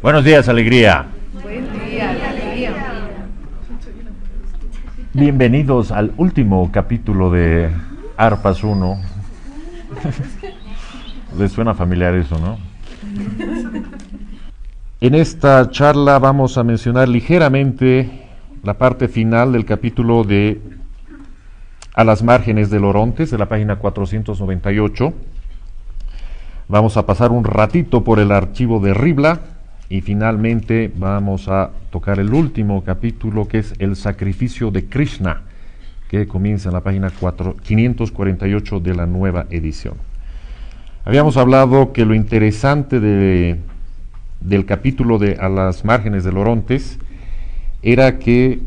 Buenos días, alegría. Buen día, alegría. Bienvenidos al último capítulo de Arpas 1. ¿Les suena familiar eso, no? En esta charla vamos a mencionar ligeramente la parte final del capítulo de A las márgenes del Orontes, de la página 498. Vamos a pasar un ratito por el archivo de Ribla y finalmente vamos a tocar el último capítulo, que es el sacrificio de Krishna, que comienza en la página 548 de la nueva edición. Habíamos hablado que lo interesante del capítulo de A las márgenes del Orontes era que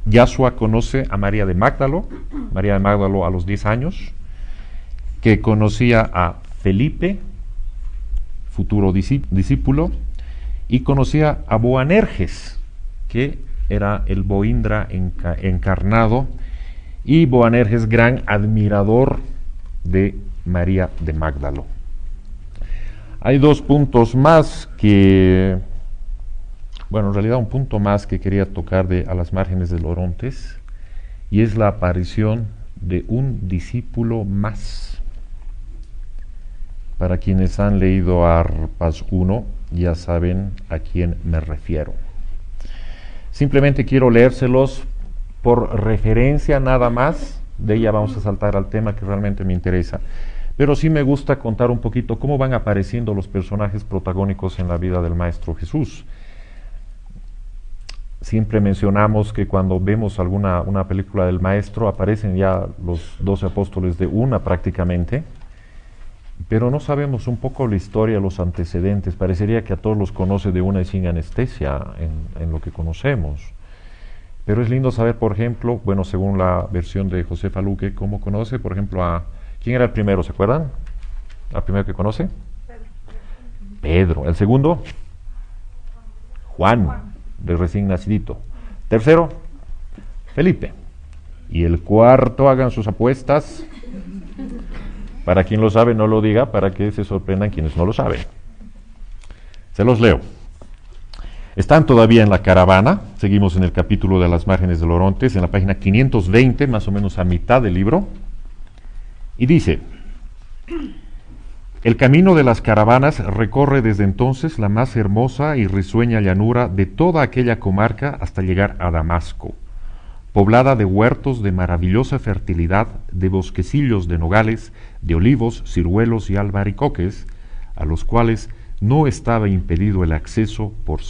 Yahshua conoce a María de Magdalo a los 10 años, que conocía a Felipe, futuro discípulo, y conocía a Boanerges, que era el Boindra encarnado, y Boanerges gran admirador de María de Magdalo. Hay dos puntos más en realidad un punto más que quería tocar de A las márgenes del Orontes, y es la aparición de un discípulo más. Para quienes han leído Arpas 1, ya saben a quién me refiero. Simplemente quiero leérselos por referencia nada más, de ella vamos a saltar al tema que realmente me interesa. Pero sí me gusta contar un poquito cómo van apareciendo los personajes protagónicos en la vida del Maestro Jesús. Siempre mencionamos que cuando vemos una película del Maestro aparecen ya los 12 apóstoles de una prácticamente, pero no sabemos un poco la historia, los antecedentes. Parecería que a todos los conoce de una y sin anestesia en lo que conocemos. Pero es lindo saber, por ejemplo, según la versión de Josefa Luque, cómo conoce, por ejemplo, ¿quién era el primero? ¿Se acuerdan? ¿El primero que conoce? Pedro. ¿El segundo? Juan, de recién nacidito. Tercero, Felipe. Y el cuarto, hagan sus apuestas. Para quien lo sabe, no lo diga, para que se sorprendan quienes no lo saben. Se los leo. Están todavía en la caravana, seguimos en el capítulo de las márgenes del Orontes, en la página 520, más o menos a mitad del libro, y dice: el camino de las caravanas recorre desde entonces la más hermosa y risueña llanura de toda aquella comarca hasta llegar a Damasco, poblada de huertos de maravillosa fertilidad, de bosquecillos de nogales, de olivos, ciruelos y albaricoques, a los cuales no estaba impedido el acceso por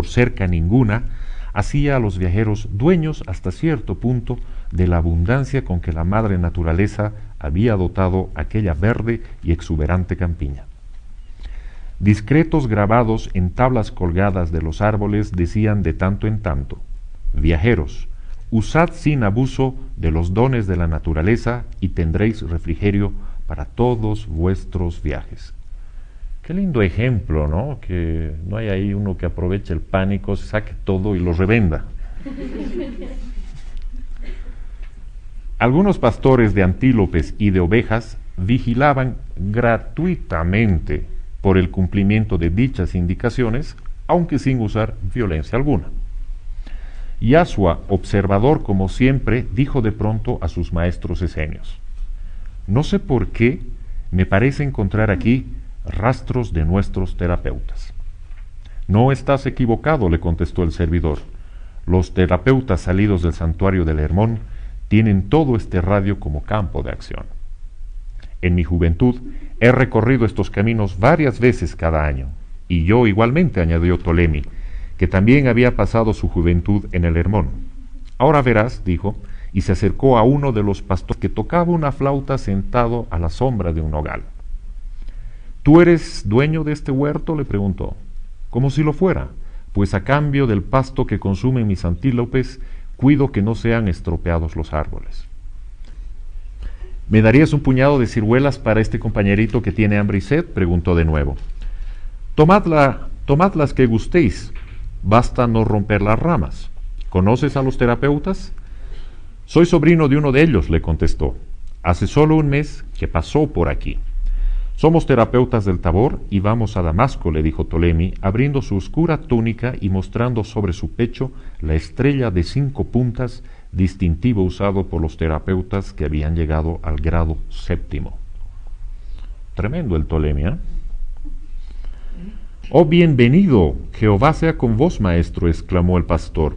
cerca ninguna, hacía a los viajeros dueños hasta cierto punto de la abundancia con que la madre naturaleza había dotado aquella verde y exuberante campiña. Discretos grabados en tablas colgadas de los árboles decían de tanto en tanto: viajeros, usad sin abuso de los dones de la naturaleza y tendréis refrigerio para todos vuestros viajes. Qué lindo ejemplo, ¿no? Que no hay ahí uno que aproveche el pánico, se saque todo y lo revenda. Algunos pastores de antílopes y de ovejas vigilaban gratuitamente por el cumplimiento de dichas indicaciones, aunque sin usar violencia alguna. Yahshua, observador como siempre, dijo de pronto a sus maestros esenios: no sé por qué me parece encontrar aquí rastros de nuestros terapeutas. No estás equivocado, le contestó el servidor. Los terapeutas salidos del santuario del Hermón tienen todo este radio como campo de acción. En mi juventud he recorrido estos caminos varias veces cada año, y yo igualmente, añadió Ptolemy, que también había pasado su juventud en el Hermón. Ahora verás, dijo, y se acercó a uno de los pastores que tocaba una flauta sentado a la sombra de un nogal. ¿Tú eres dueño de este huerto?, le preguntó. Como si lo fuera, pues a cambio del pasto que consumen mis antílopes, cuido que no sean estropeados los árboles. ¿Me darías un puñado de ciruelas para este compañerito que tiene hambre y sed?, preguntó de nuevo. Tomad las que gustéis, basta no romper las ramas. ¿Conoces a los terapeutas? Soy sobrino de uno de ellos, le contestó. Hace solo un mes que pasó por aquí. Somos terapeutas del Tabor y vamos a Damasco, le dijo Ptolemy, abriendo su oscura túnica y mostrando sobre su pecho la estrella de 5 puntas, distintivo usado por los terapeutas que habían llegado al grado 7º. Tremendo el Ptolemy, ¿eh? «Oh, bienvenido, Jehová sea con vos, maestro», exclamó el pastor.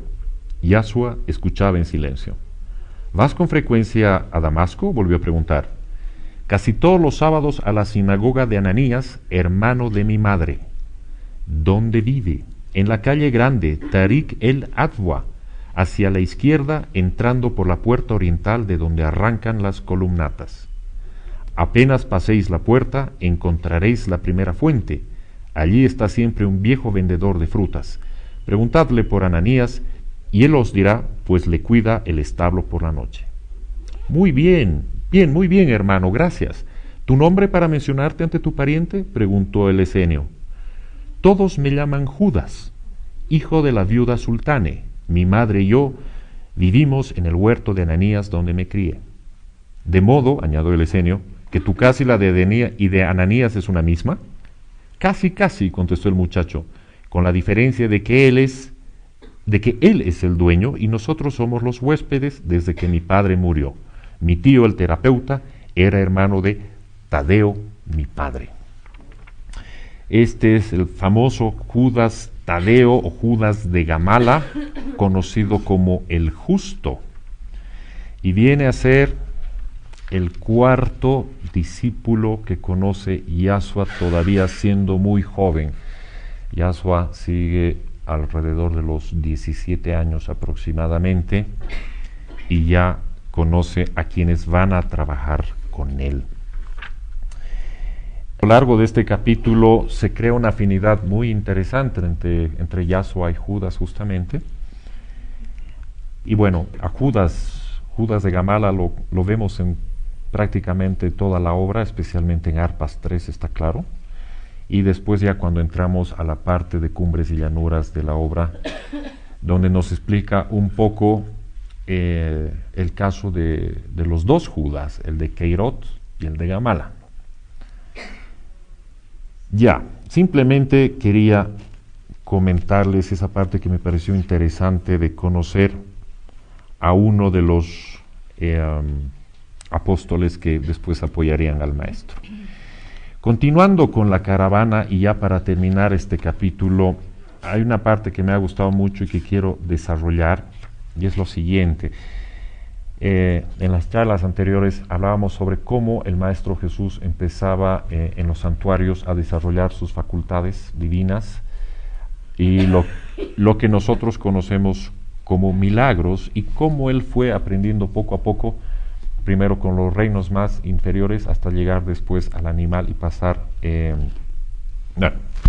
Yashua escuchaba en silencio. «¿Vas con frecuencia a Damasco?», volvió a preguntar. «Casi todos los sábados a la sinagoga de Ananías, hermano de mi madre». «¿Dónde vive?». «En la calle grande, Tariq el-Adwa, hacia la izquierda, entrando por la puerta oriental de donde arrancan las columnatas. Apenas paséis la puerta, encontraréis la primera fuente. Allí está siempre un viejo vendedor de frutas. Preguntadle por Ananías, y él os dirá, pues le cuida el establo por la noche». «Muy bien, muy bien, hermano, gracias. ¿Tu nombre para mencionarte ante tu pariente?», preguntó el esenio. «Todos me llaman Judas, hijo de la viuda Sultane. Mi madre y yo vivimos en el huerto de Ananías donde me crié». «De modo», añadió el esenio, «que tu casa y la de Ananías es una misma». «Casi, casi», contestó el muchacho, «con la diferencia de que él es el dueño y nosotros somos los huéspedes desde que mi padre murió. Mi tío, el terapeuta, era hermano de Tadeo, mi padre». Este es el famoso Judas Tadeo o Judas de Gamala, conocido como el Justo, y viene a ser el 4º discípulo que conoce Yashua todavía siendo muy joven. Yashua sigue alrededor de los 17 años aproximadamente y ya conoce a quienes van a trabajar con él. A lo largo de este capítulo se crea una afinidad muy interesante entre Yashua y Judas justamente. Y bueno, a Judas de Gamala lo vemos en prácticamente toda la obra, especialmente en Arpas 3 está claro. Y después ya cuando entramos a la parte de Cumbres y Llanuras de la obra, donde nos explica un poco el caso de los 2 Judas, el de Keirot y el de Gamala. Ya, simplemente quería comentarles esa parte que me pareció interesante de conocer a uno de los apóstoles que después apoyarían al maestro. Continuando con la caravana y ya para terminar este capítulo, hay una parte que me ha gustado mucho y que quiero desarrollar, y es lo siguiente. En las charlas anteriores hablábamos sobre cómo el Maestro Jesús empezaba en los santuarios a desarrollar sus facultades divinas y lo que nosotros conocemos como milagros, y cómo él fue aprendiendo poco a poco, primero con los reinos más inferiores hasta llegar después al animal y pasar, el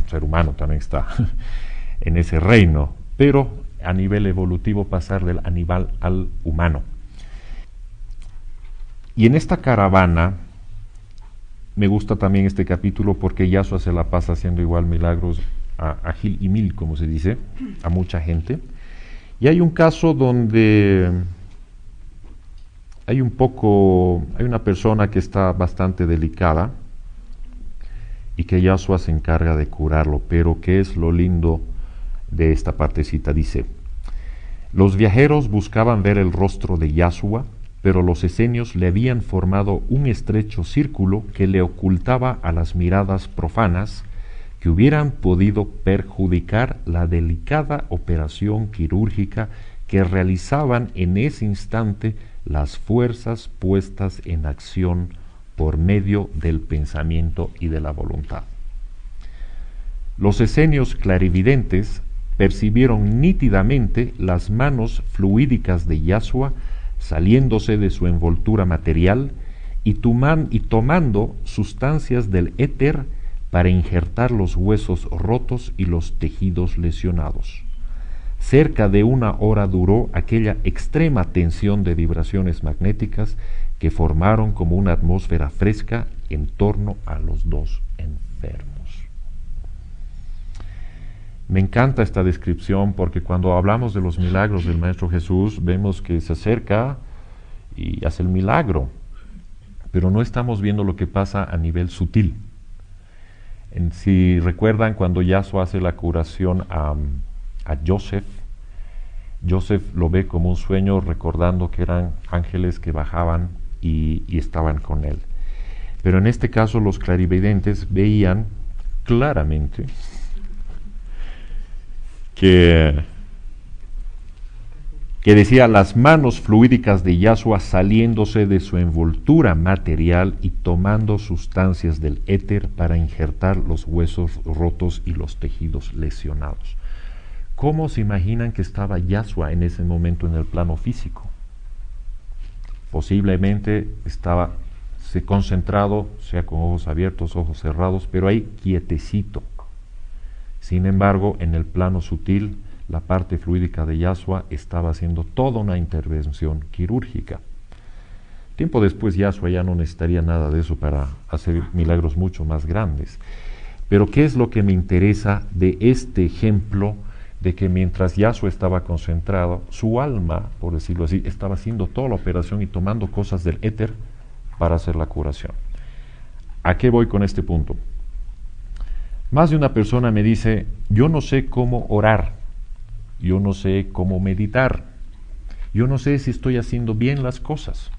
ser humano también está en ese reino, pero a nivel evolutivo pasar del animal al humano. Y en esta caravana, me gusta también este capítulo porque Yashua se la pasa haciendo igual milagros a Gil y Mil, como se dice, a mucha gente. Y hay un caso donde hay una persona que está bastante delicada y que Yashua se encarga de curarlo, pero ¿qué es lo lindo de esta partecita? Dice: los viajeros buscaban ver el rostro de Yashua, pero los esenios le habían formado un estrecho círculo que le ocultaba a las miradas profanas que hubieran podido perjudicar la delicada operación quirúrgica que realizaban en ese instante las fuerzas puestas en acción por medio del pensamiento y de la voluntad. Los esenios clarividentes percibieron nítidamente las manos fluídicas de Yashua saliéndose de su envoltura material y tomando sustancias del éter para injertar los huesos rotos y los tejidos lesionados. Cerca de 1 hora duró aquella extrema tensión de vibraciones magnéticas que formaron como una atmósfera fresca en torno a los 2 enfermos. Me encanta esta descripción porque cuando hablamos de los milagros del Maestro Jesús vemos que se acerca y hace el milagro, pero no estamos viendo lo que pasa a nivel sutil. Si recuerdan, cuando Yahshua hace la curación a Joseph, Joseph lo ve como un sueño, recordando que eran ángeles que bajaban y estaban con él. Pero en este caso los clarividentes veían claramente que decía las manos fluídicas de Yahshua saliéndose de su envoltura material y tomando sustancias del éter para injertar los huesos rotos y los tejidos lesionados. ¿Cómo se imaginan que estaba Yahshua en ese momento en el plano físico? Posiblemente estaba concentrado, sea con ojos abiertos, ojos cerrados, pero ahí quietecito. Sin embargo, en el plano sutil, la parte fluídica de Yahshua estaba haciendo toda una intervención quirúrgica. Tiempo después Yahshua ya no necesitaría nada de eso para hacer milagros mucho más grandes. Pero ¿qué es lo que me interesa de este ejemplo de que mientras Yahshua estaba concentrado, su alma, por decirlo así, estaba haciendo toda la operación y tomando cosas del éter para hacer la curación? ¿A qué voy con este punto? Más de una persona me dice, yo no sé cómo orar, yo no sé cómo meditar, yo no sé si estoy haciendo bien las cosas.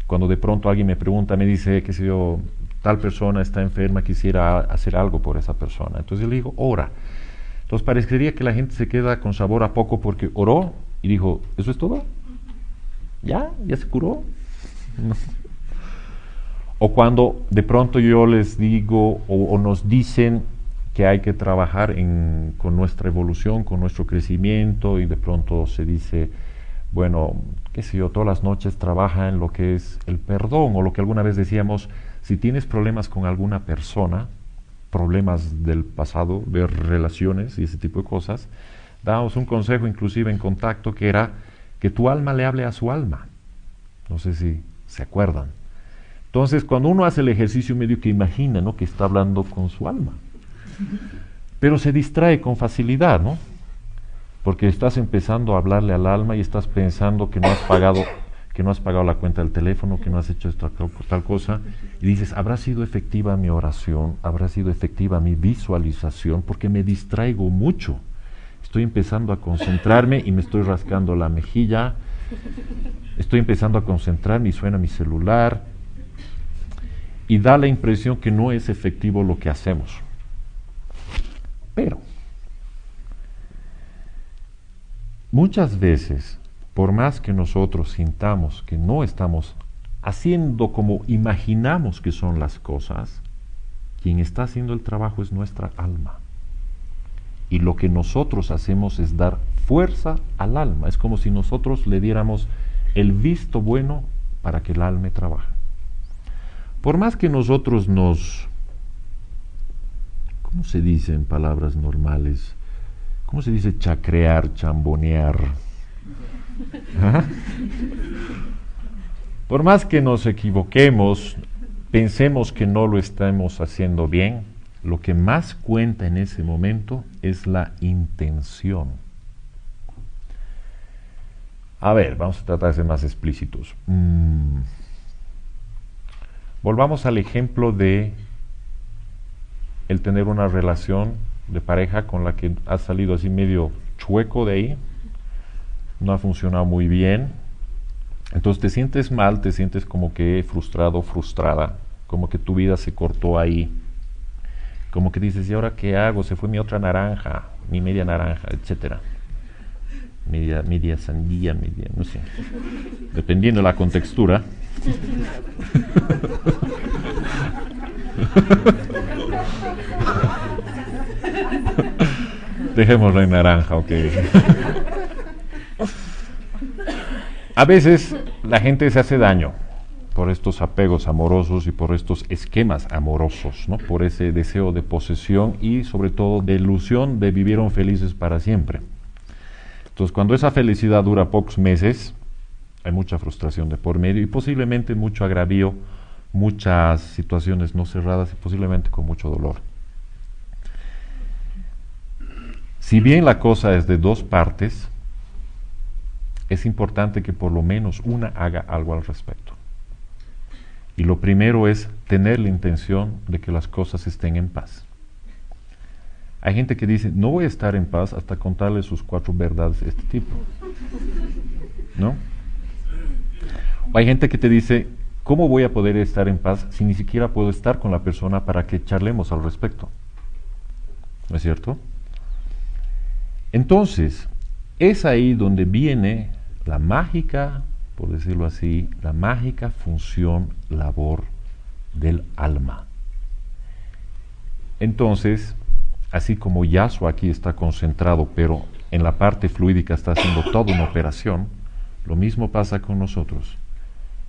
Cuando de pronto alguien me pregunta, me dice, qué sé yo, tal persona está enferma, quisiera hacer algo por esa persona. Entonces yo le digo, ora. Entonces parecería que la gente se queda con sabor a poco porque oró y dijo, ¿eso es todo? ¿Ya se curó? No. O cuando de pronto yo les digo o nos dicen que hay que trabajar con nuestra evolución, con nuestro crecimiento, y de pronto se dice, bueno, qué sé yo, todas las noches trabaja en lo que es el perdón, o lo que alguna vez decíamos, si tienes problemas con alguna persona, problemas del pasado, de relaciones y ese tipo de cosas, damos un consejo inclusive en contacto que era que tu alma le hable a su alma. No sé si se acuerdan. Entonces, cuando uno hace el ejercicio medio que imagina, ¿no?, que está hablando con su alma, pero se distrae con facilidad, ¿no? Porque estás empezando a hablarle al alma y estás pensando que no has pagado la cuenta del teléfono, que no has hecho esto, tal cosa, y dices, ¿habrá sido efectiva mi oración? ¿Habrá sido efectiva mi visualización? Porque me distraigo mucho. Estoy empezando a concentrarme y me estoy rascando la mejilla, estoy empezando a concentrarme y suena mi celular, y da la impresión que no es efectivo lo que hacemos. Pero muchas veces, por más que nosotros sintamos que no estamos haciendo como imaginamos que son las cosas, quien está haciendo el trabajo es nuestra alma. Y lo que nosotros hacemos es dar fuerza al alma. Es como si nosotros le diéramos el visto bueno para que el alma trabaje. Por más que nosotros ¿cómo se dice en palabras normales? ¿Cómo se dice chacrear, chambonear? ¿Ah? Por más que nos equivoquemos, pensemos que no lo estamos haciendo bien, lo que más cuenta en ese momento es la intención. A ver, vamos a tratar de ser más explícitos. Volvamos al ejemplo de el tener una relación de pareja con la que has salido así medio chueco de ahí, no ha funcionado muy bien, entonces te sientes mal, te sientes como que frustrado, frustrada, como que tu vida se cortó ahí, como que dices, ¿y ahora qué hago? Se fue mi otra naranja, mi media naranja, etcétera, media sandía, no sé, dependiendo de la contextura. Dejémoslo en naranja, ok. A veces la gente se hace daño por estos apegos amorosos y por estos esquemas amorosos, ¿no? Por ese deseo de posesión y sobre todo de ilusión de vivieron felices para siempre. Entonces, cuando esa felicidad dura pocos meses, hay mucha frustración de por medio y posiblemente mucho agravio, muchas situaciones no cerradas y posiblemente con mucho dolor. Si bien la cosa es de dos partes, es importante que por lo menos una haga algo al respecto. Y lo primero es tener la intención de que las cosas estén en paz. Hay gente que dice, no voy a estar en paz hasta contarle sus 4 verdades de este tipo, ¿no? O hay gente que te dice, ¿cómo voy a poder estar en paz si ni siquiera puedo estar con la persona para que charlemos al respecto? ¿No es cierto? Entonces, es ahí donde viene la mágica, por decirlo así, la mágica función, labor del alma. Entonces, así como Yasuo aquí está concentrado, pero en la parte fluídica está haciendo toda una operación, lo mismo pasa con nosotros.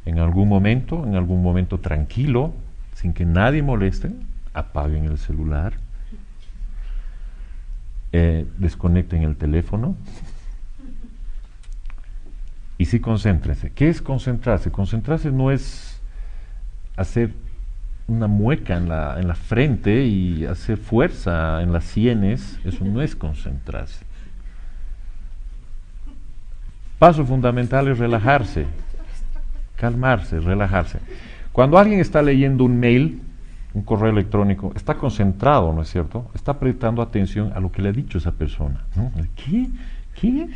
En algún momento tranquilo, sin que nadie moleste, apaguen el celular, desconecten el teléfono y sí concéntrense. ¿Qué es concentrarse? Concentrarse no es hacer una mueca en la frente y hacer fuerza en las sienes. Eso no es concentrarse. Paso fundamental es relajarse, calmarse, relajarse. Cuando alguien está leyendo un mail, un correo electrónico, está concentrado, ¿no es cierto? Está prestando atención a lo que le ha dicho esa persona, ¿no? ¿Qué?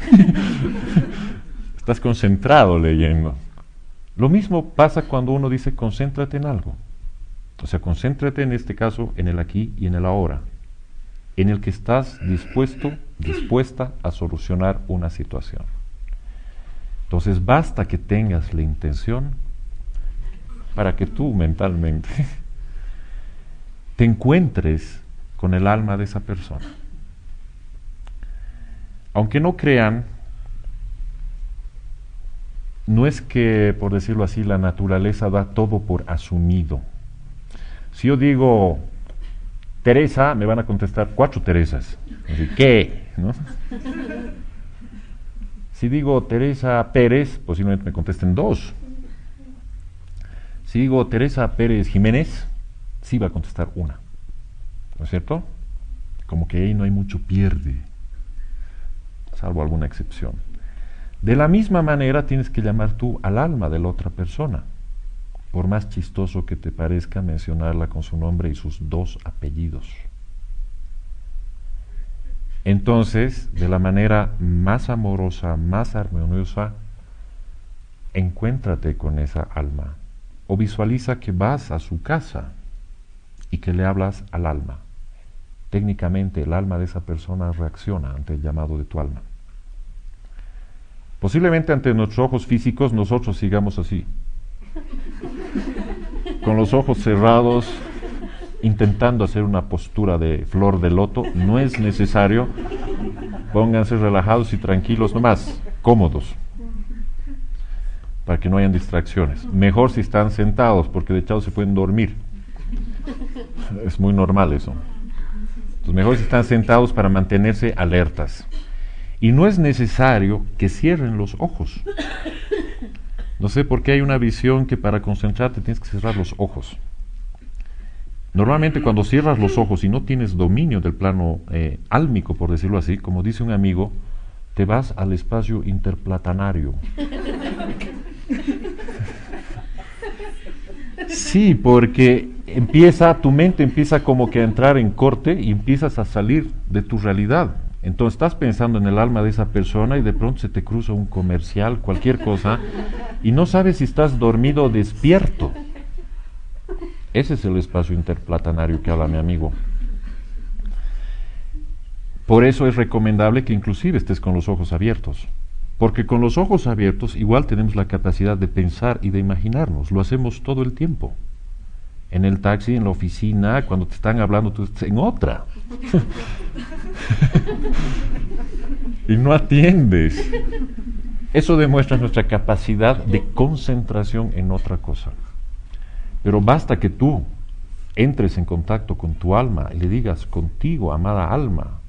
Estás concentrado leyendo. Lo mismo pasa cuando uno dice concéntrate en algo. O sea, concéntrate en este caso en el aquí y en el ahora, en el que estás dispuesta a solucionar una situación. Entonces basta que tengas la intención para que tú mentalmente te encuentres con el alma de esa persona. Aunque no crean, no es que, por decirlo así, la naturaleza da todo por asumido. Si yo digo Teresa, me van a contestar 4 Teresas. Así, ¿qué? ¿No? Si digo Teresa Pérez, posiblemente me contesten 2. Si digo Teresa Pérez Jiménez, sí va a contestar 1. ¿No es cierto? Como que ahí no hay mucho pierde, salvo alguna excepción. De la misma manera tienes que llamar tú al alma de la otra persona, por más chistoso que te parezca mencionarla con su nombre y sus 2 apellidos. Entonces, de la manera más amorosa, más armoniosa, encuéntrate con esa alma, o visualiza que vas a su casa y que le hablas al alma. Técnicamente el alma de esa persona reacciona ante el llamado de tu alma. Posiblemente ante nuestros ojos físicos nosotros sigamos así, con los ojos cerrados, intentando hacer una postura de flor de loto. No es necesario. Pónganse relajados y tranquilos nomás, cómodos, para que no hayan distracciones. Mejor si están sentados, porque de hecho se pueden dormir. Es muy normal eso. Entonces mejor si están sentados para mantenerse alertas. Y no es necesario que cierren los ojos. No sé por qué hay una visión que para concentrarte tienes que cerrar los ojos. Normalmente cuando cierras los ojos y no tienes dominio del plano álmico, por decirlo así, como dice un amigo, te vas al espacio interplatanario. Sí, porque tu mente empieza como que a entrar en corte y empiezas a salir de tu realidad. Entonces estás pensando en el alma de esa persona y de pronto se te cruza un comercial, cualquier cosa, y no sabes si estás dormido o despierto. Ese es el espacio interplatanario que habla mi amigo. Por eso es recomendable que inclusive estés con los ojos abiertos, porque con los ojos abiertos igual tenemos la capacidad de pensar y de imaginarnos. Lo hacemos todo el tiempo. En el taxi, en la oficina, cuando te están hablando, tú estás en otra. Y no atiendes. Eso demuestra nuestra capacidad de concentración en otra cosa. Pero basta que tú entres en contacto con tu alma y le digas: contigo, amada alma,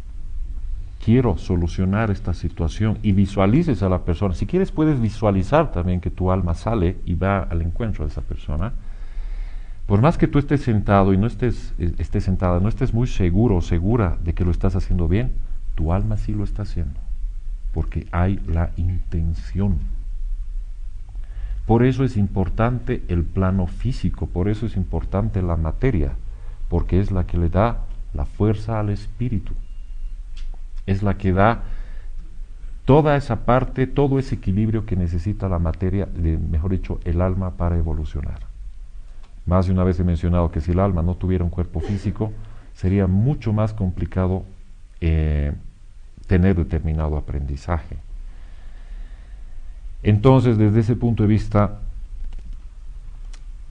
quiero solucionar esta situación, y visualices a la persona. Si quieres puedes visualizar también que tu alma sale y va al encuentro de esa persona. Por más que tú estés sentado y estés sentada, no estés muy seguro o segura de que lo estás haciendo bien, tu alma sí lo está haciendo, porque hay la intención. Por eso es importante el plano físico, por eso es importante la materia, porque es la que le da la fuerza al espíritu. Es la que da toda esa parte, todo ese equilibrio que necesita la materia, mejor dicho, el alma para evolucionar. Más de una vez he mencionado que si el alma no tuviera un cuerpo físico, sería mucho más complicado tener determinado aprendizaje. Entonces, desde ese punto de vista,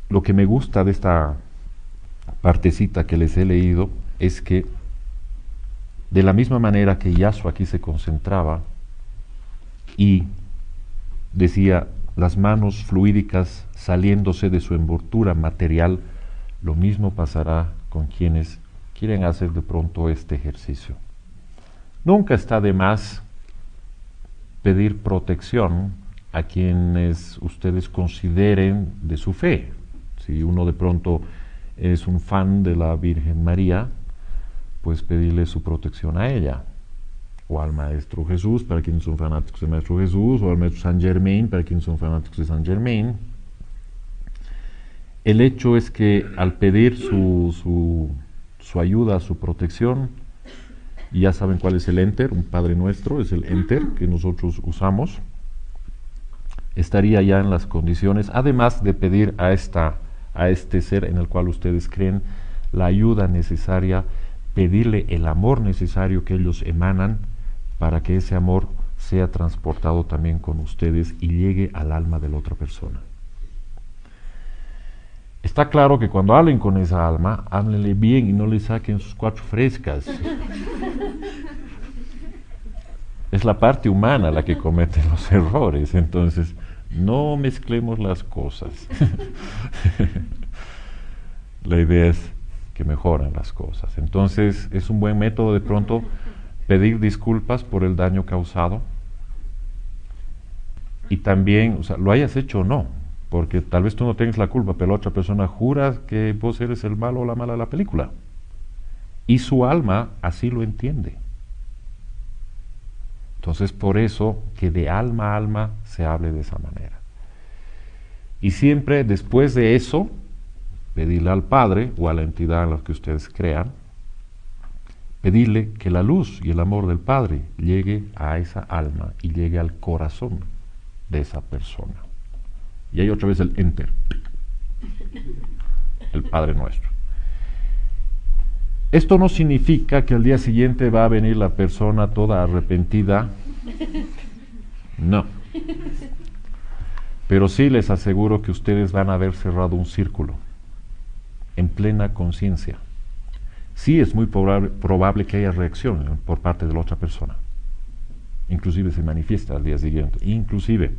lo que me gusta de esta partecita que les he leído es que de la misma manera que Yasuo aquí se concentraba y decía las manos fluídicas saliéndose de su envoltura material, lo mismo pasará con quienes quieren hacer de pronto este ejercicio. Nunca está de más pedir protección a quienes ustedes consideren de su fe. Si uno de pronto es un fan de la Virgen María, pues pedirle su protección a ella, o al Maestro Jesús, para quienes son fanáticos del Maestro Jesús, o al Maestro Saint Germain, para quienes son fanáticos de Saint Germain. El hecho es que al pedir su ayuda, su protección, y ya saben cuál es el enter, un Padre Nuestro, es el enter que nosotros usamos, estaría ya en las condiciones, además de pedir a este ser en el cual ustedes creen, la ayuda necesaria, pedirle el amor necesario que ellos emanan para que ese amor sea transportado también con ustedes y llegue al alma de la otra persona. Está claro que cuando hablen con esa alma, háblenle bien y no le saquen sus 4 frescas. Es la parte humana la que comete los errores, entonces no mezclemos las cosas. La idea es que mejoran las cosas. Entonces es un buen método de pronto pedir disculpas por el daño causado y también, o sea, lo hayas hecho o no, porque tal vez tú no tengas la culpa, pero la otra persona jura que vos eres el malo o la mala de la película y su alma así lo entiende. Entonces por eso que de alma a alma se hable de esa manera. Y siempre después de eso, pedirle al Padre o a la entidad en la que ustedes crean, pedirle que la luz y el amor del Padre llegue a esa alma y llegue al corazón de esa persona. Y ahí otra vez el enter, el Padre Nuestro. Esto no significa que al día siguiente va a venir la persona toda arrepentida, no. Pero sí les aseguro que ustedes van a haber cerrado un círculo en plena conciencia. Sí es muy probable que haya reacción por parte de la otra persona. Inclusive se manifiesta al día siguiente, inclusive.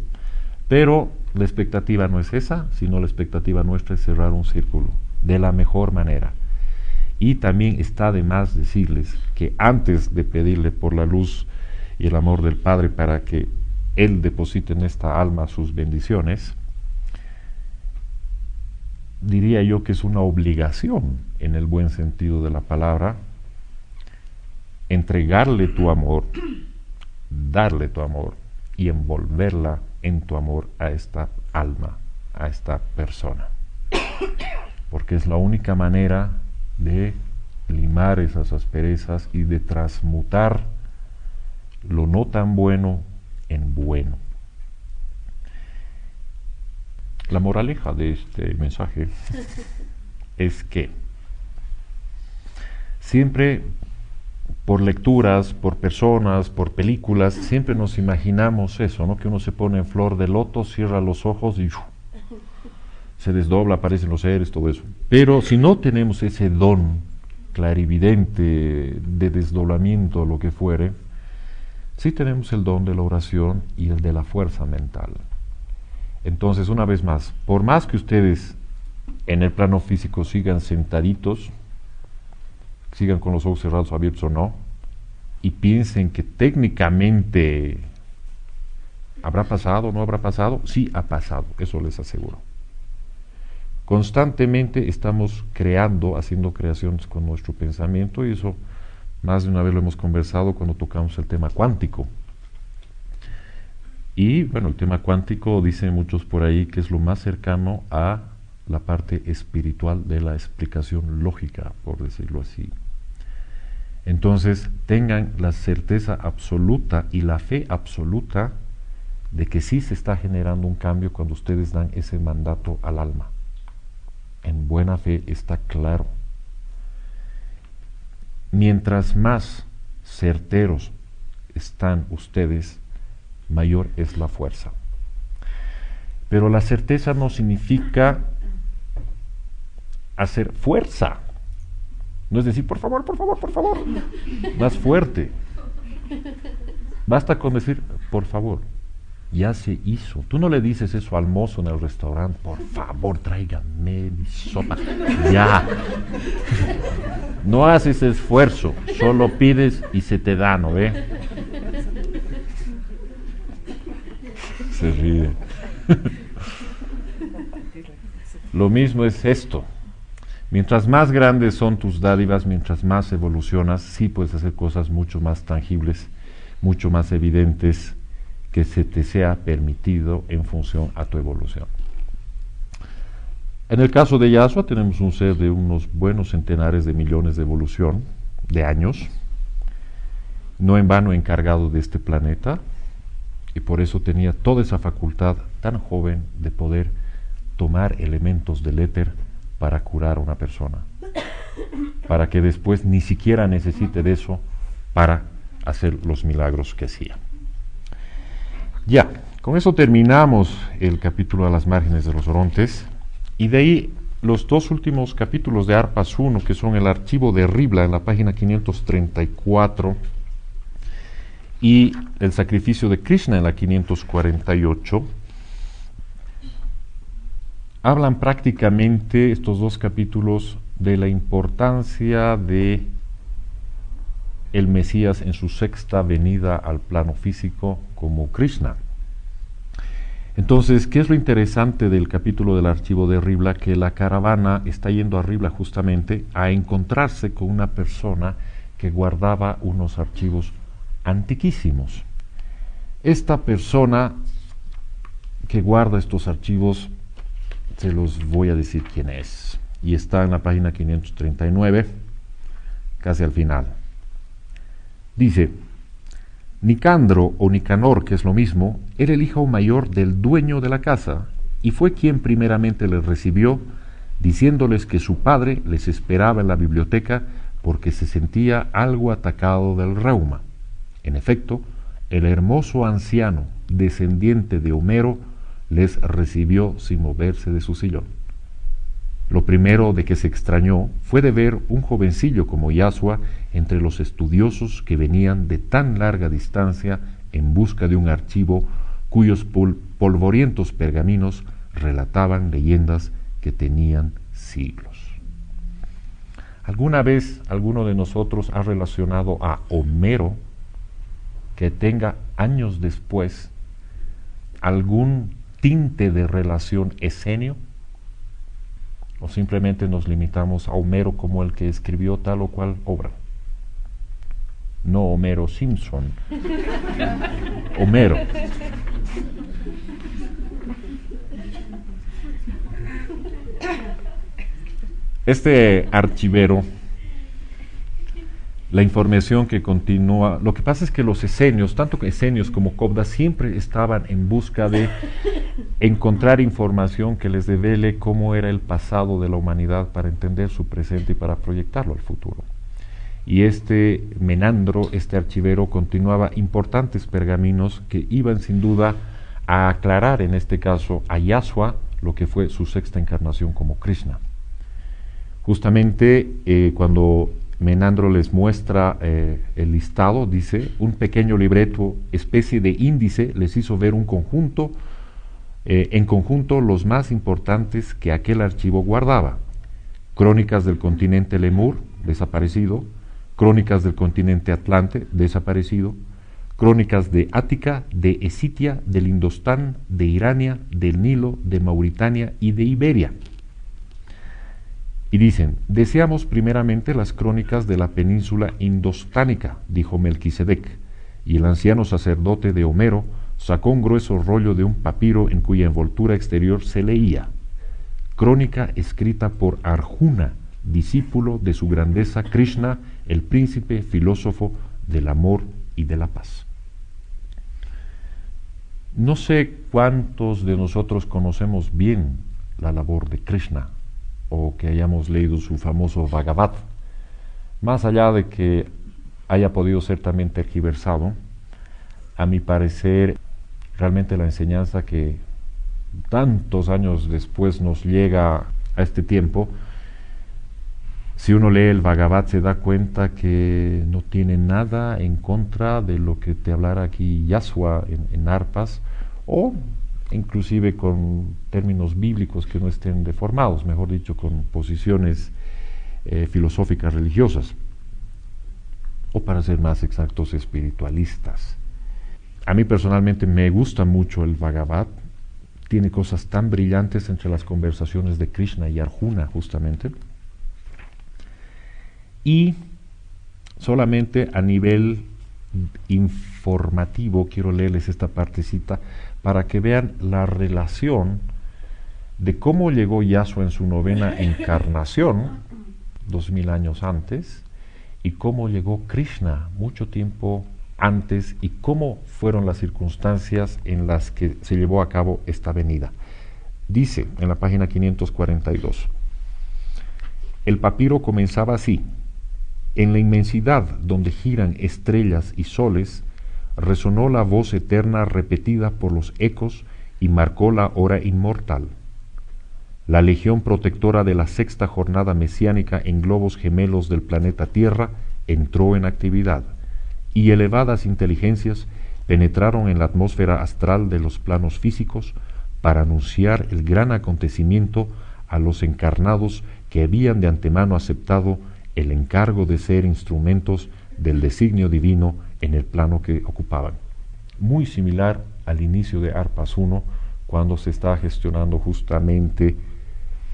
Pero la expectativa no es esa, sino la expectativa nuestra es cerrar un círculo de la mejor manera. Y también está de más decirles que antes de pedirle por la luz y el amor del Padre para que Él deposite en esta alma sus bendiciones, diría yo que es una obligación, en el buen sentido de la palabra, entregarle tu amor, darle tu amor y envolverla en tu amor a esta alma, a esta persona. Porque es la única manera de limar esas asperezas y de transmutar lo no tan bueno en bueno. La moraleja de este mensaje es que siempre por lecturas, por personas, por películas, siempre nos imaginamos eso, ¿no? Que uno se pone en flor de loto, cierra los ojos y se desdobla, aparecen los seres, todo eso. Pero si no tenemos ese don clarividente de desdoblamiento, lo que fuere, sí tenemos el don de la oración y el de la fuerza mental. Entonces, una vez más, por más que ustedes en el plano físico sigan sentaditos, sigan con los ojos cerrados o abiertos o no, y piensen que técnicamente habrá pasado o no habrá pasado, sí ha pasado, eso les aseguro. Constantemente estamos creando, haciendo creaciones con nuestro pensamiento, y eso más de una vez lo hemos conversado cuando tocamos el tema cuántico. Y bueno, el tema cuántico, dicen muchos por ahí, que es lo más cercano a la parte espiritual de la explicación lógica, por decirlo así. Entonces tengan la certeza absoluta y la fe absoluta de que sí se está generando un cambio cuando ustedes dan ese mandato al alma. En buena fe está claro. Mientras más certeros están ustedes, mayor es la fuerza. Pero la certeza no significa hacer fuerza. No es decir, por favor, por favor, por favor. Más fuerte. Basta con decir, por favor. Ya se hizo. Tú no le dices eso al mozo en el restaurante, por favor, tráigame mi sopa. Ya. No haces esfuerzo, solo pides y se te da, ¿no ve? Se ríe. Lo mismo es esto. Mientras más grandes son tus dádivas, mientras más evolucionas, sí puedes hacer cosas mucho más tangibles, mucho más evidentes, que se te sea permitido en función a tu evolución. En el caso de Yasua tenemos un ser de unos buenos centenares de millones de evolución, de años, no en vano encargado de este planeta, y por eso tenía toda esa facultad tan joven de poder tomar elementos del éter para curar a una persona, para que después ni siquiera necesite de eso para hacer los milagros que hacía. Ya, con eso terminamos el capítulo a las márgenes de los Orontes, y de ahí los dos últimos capítulos de Arpas 1, que son el archivo de Ribla en la página 534 y el sacrificio de Krishna en la 548, hablan prácticamente estos dos capítulos de la importancia de el Mesías en su sexta venida al plano físico como Krishna. Entonces, ¿qué es lo interesante del capítulo del archivo de Ribla? Que la caravana está yendo a Ribla justamente a encontrarse con una persona que guardaba unos archivos antiquísimos. Esta persona que guarda estos archivos, se los voy a decir quién es, y está en la página 539, casi al final. Dice: Nicandro o Nicanor, que es lo mismo, era el hijo mayor del dueño de la casa, y fue quien primeramente les recibió, diciéndoles que su padre les esperaba en la biblioteca porque se sentía algo atacado del reuma. En efecto, el hermoso anciano, descendiente de Homero, les recibió sin moverse de su sillón. Lo primero de que se extrañó fue de ver un jovencillo como Yasua entre los estudiosos que venían de tan larga distancia en busca de un archivo cuyos polvorientos pergaminos relataban leyendas que tenían siglos. ¿Alguna vez alguno de nosotros ha relacionado a Homero que tenga años después algún tinte de relación esenio? ¿O simplemente nos limitamos a Homero como el que escribió tal o cual obra? No Homero Simpson. Homero. Este archivero, la información que continúa, lo que pasa es que los esenios, tanto esenios como Cobdas, siempre estaban en busca de encontrar información que les revele cómo era el pasado de la humanidad para entender su presente y para proyectarlo al futuro. Y este Menandro, este archivero, continuaba importantes pergaminos que iban sin duda a aclarar en este caso a Yasua lo que fue su sexta encarnación como Krishna. Justamente cuando Menandro les muestra el listado, dice: un pequeño libreto, especie de índice, les hizo ver un conjunto, en conjunto los más importantes que aquel archivo guardaba: crónicas del continente Lemur, desaparecido; crónicas del continente Atlante, desaparecido; crónicas de Ática, de Esitia, del Indostán, de Irania, del Nilo, de Mauritania y de Iberia. Y dicen: deseamos primeramente las crónicas de la península indostánica, dijo Melquisedec, y el anciano sacerdote de Homero sacó un grueso rollo de un papiro en cuya envoltura exterior se leía: crónica escrita por Arjuna discípulo de su grandeza Krishna, el príncipe filósofo del amor y de la paz. No sé cuántos de nosotros conocemos bien la labor de Krishna o que hayamos leído su famoso Bhagavad. Más allá de que haya podido ser también tergiversado, a mi parecer, realmente la enseñanza que tantos años después nos llega a este tiempo, si uno lee el Bhagavad se da cuenta que no tiene nada en contra de lo que te hablara aquí Yasua en arpas, o inclusive con términos bíblicos que no estén deformados, mejor dicho, con posiciones filosóficas religiosas, o para ser más exactos, espiritualistas. A mí personalmente me gusta mucho el Bhagavad, tiene cosas tan brillantes entre las conversaciones de Krishna y Arjuna justamente, y solamente a nivel informativo quiero leerles esta partecita para que vean la relación de cómo llegó Yasua en su 9ª encarnación, 2000 años antes, y cómo llegó Krishna mucho tiempo antes y cómo fueron las circunstancias en las que se llevó a cabo esta venida. Dice en la página 542, el papiro comenzaba así: en la inmensidad donde giran estrellas y soles, resonó la voz eterna repetida por los ecos y marcó la hora inmortal. La legión protectora de la 6ª jornada mesiánica en globos gemelos del planeta Tierra entró en actividad, y elevadas inteligencias penetraron en la atmósfera astral de los planos físicos para anunciar el gran acontecimiento a los encarnados que habían de antemano aceptado el encargo de ser instrumentos del designio divino en el plano que ocupaban. Muy similar al inicio de Arpas 1, cuando se está gestionando justamente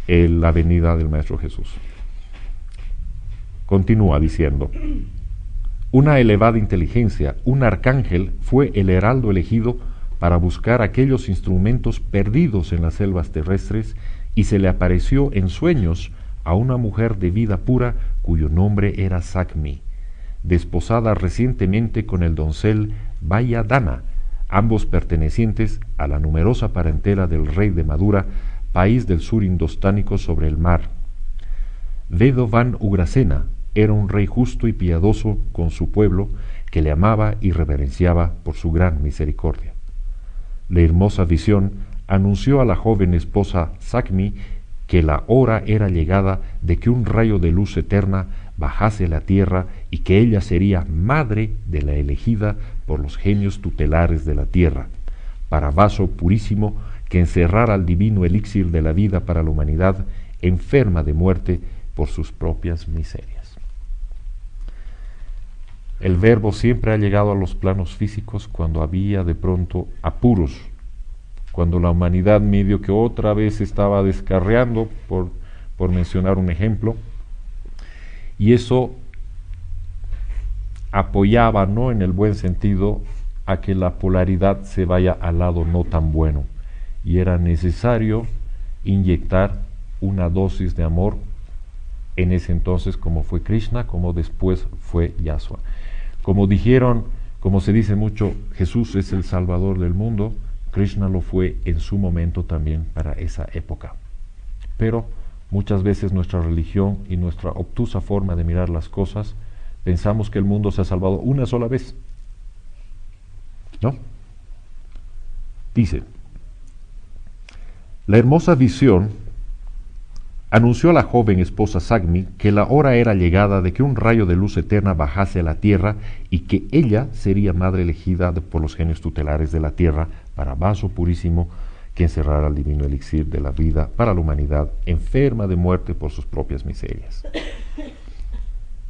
la venida del Maestro Jesús. Continúa diciendo: una elevada inteligencia, un arcángel, fue el heraldo elegido para buscar aquellos instrumentos perdidos en las selvas terrestres, y se le apareció en sueños a una mujer de vida pura cuyo nombre era Sakmi, desposada recientemente con el doncel Vayadana, ambos pertenecientes a la numerosa parentela del rey de Madura, país del sur indostánico sobre el mar. Vedovan Ugrasena era un rey justo y piadoso con su pueblo, que le amaba y reverenciaba por su gran misericordia. La hermosa visión anunció a la joven esposa Sakmi que la hora era llegada de que un rayo de luz eterna bajase a la tierra y que ella sería madre de la elegida por los genios tutelares de la tierra, para vaso purísimo que encerrara el divino elixir de la vida para la humanidad enferma de muerte por sus propias miserias. El Verbo siempre ha llegado a los planos físicos cuando había de pronto apuros, cuando la humanidad medio que otra vez estaba descarriando, por mencionar un ejemplo, y eso apoyaba, no en el buen sentido, a que la polaridad se vaya al lado no tan bueno, y era necesario inyectar una dosis de amor, en ese entonces como fue Krishna, como después fue Yasua. Como dijeron, como se dice mucho, Jesús es el Salvador del mundo, Krishna lo fue en su momento también para esa época. Pero muchas veces nuestra religión y nuestra obtusa forma de mirar las cosas, pensamos que el mundo se ha salvado una sola vez. ¿No? Dice: la hermosa visión anunció a la joven esposa Sakmi que la hora era llegada de que un rayo de luz eterna bajase a la tierra y que ella sería madre elegida por los genios tutelares de la tierra para vaso purísimo que encerrara el divino elixir de la vida para la humanidad enferma de muerte por sus propias miserias.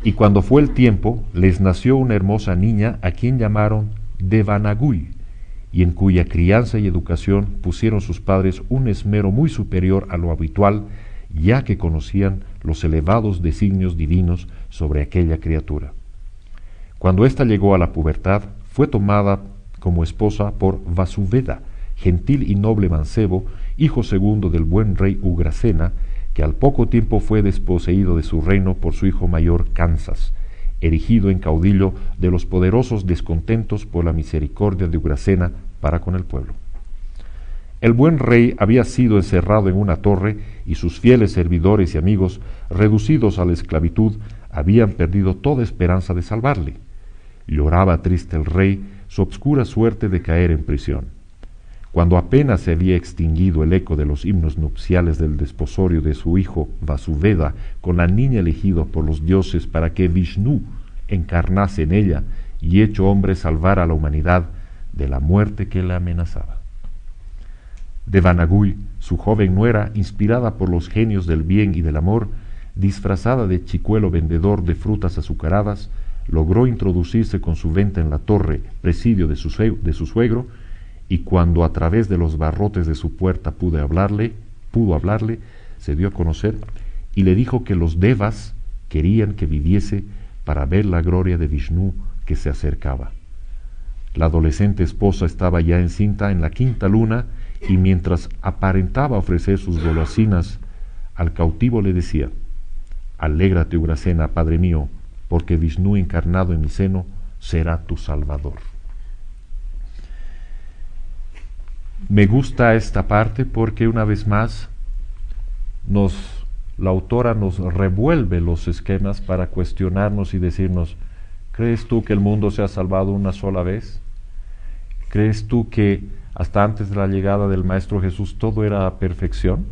Y cuando fue el tiempo, les nació una hermosa niña a quien llamaron Devanagui, y en cuya crianza y educación pusieron sus padres un esmero muy superior a lo habitual, ya que conocían los elevados designios divinos sobre aquella criatura. Cuando ésta llegó a la pubertad, fue tomada como esposa por Vasuveda, gentil y noble mancebo, hijo segundo del buen rey Ugrasena, que al poco tiempo fue desposeído de su reino por su hijo mayor Kansas, erigido en caudillo de los poderosos descontentos por la misericordia de Ugrasena para con el pueblo. El buen rey había sido encerrado en una torre y sus fieles servidores y amigos, reducidos a la esclavitud, habían perdido toda esperanza de salvarle. Lloraba triste el rey su obscura suerte de caer en prisión. Cuando apenas se había extinguido el eco de los himnos nupciales del desposorio de su hijo Vasudeva con la niña elegida por los dioses para que Vishnu encarnase en ella y hecho hombre salvara a la humanidad de la muerte que la amenazaba. Devanagui, su joven nuera, inspirada por los genios del bien y del amor, disfrazada de chicuelo vendedor de frutas azucaradas, logró introducirse con su venta en la torre, presidio de su suegro, y cuando a través de los barrotes de su puerta pudo hablarle, se dio a conocer y le dijo que los devas querían que viviese para ver la gloria de Vishnu que se acercaba. La adolescente esposa estaba ya encinta en la quinta luna y mientras aparentaba ofrecer sus golosinas al cautivo le decía: «Alégrate, Ugrasena, padre mío, porque Vishnu encarnado en mi seno será tu salvador». Me gusta esta parte porque una vez más la autora nos revuelve los esquemas para cuestionarnos y decirnos: ¿crees tú que el mundo se ha salvado una sola vez? ¿Crees tú que hasta antes de la llegada del Maestro Jesús todo era perfección?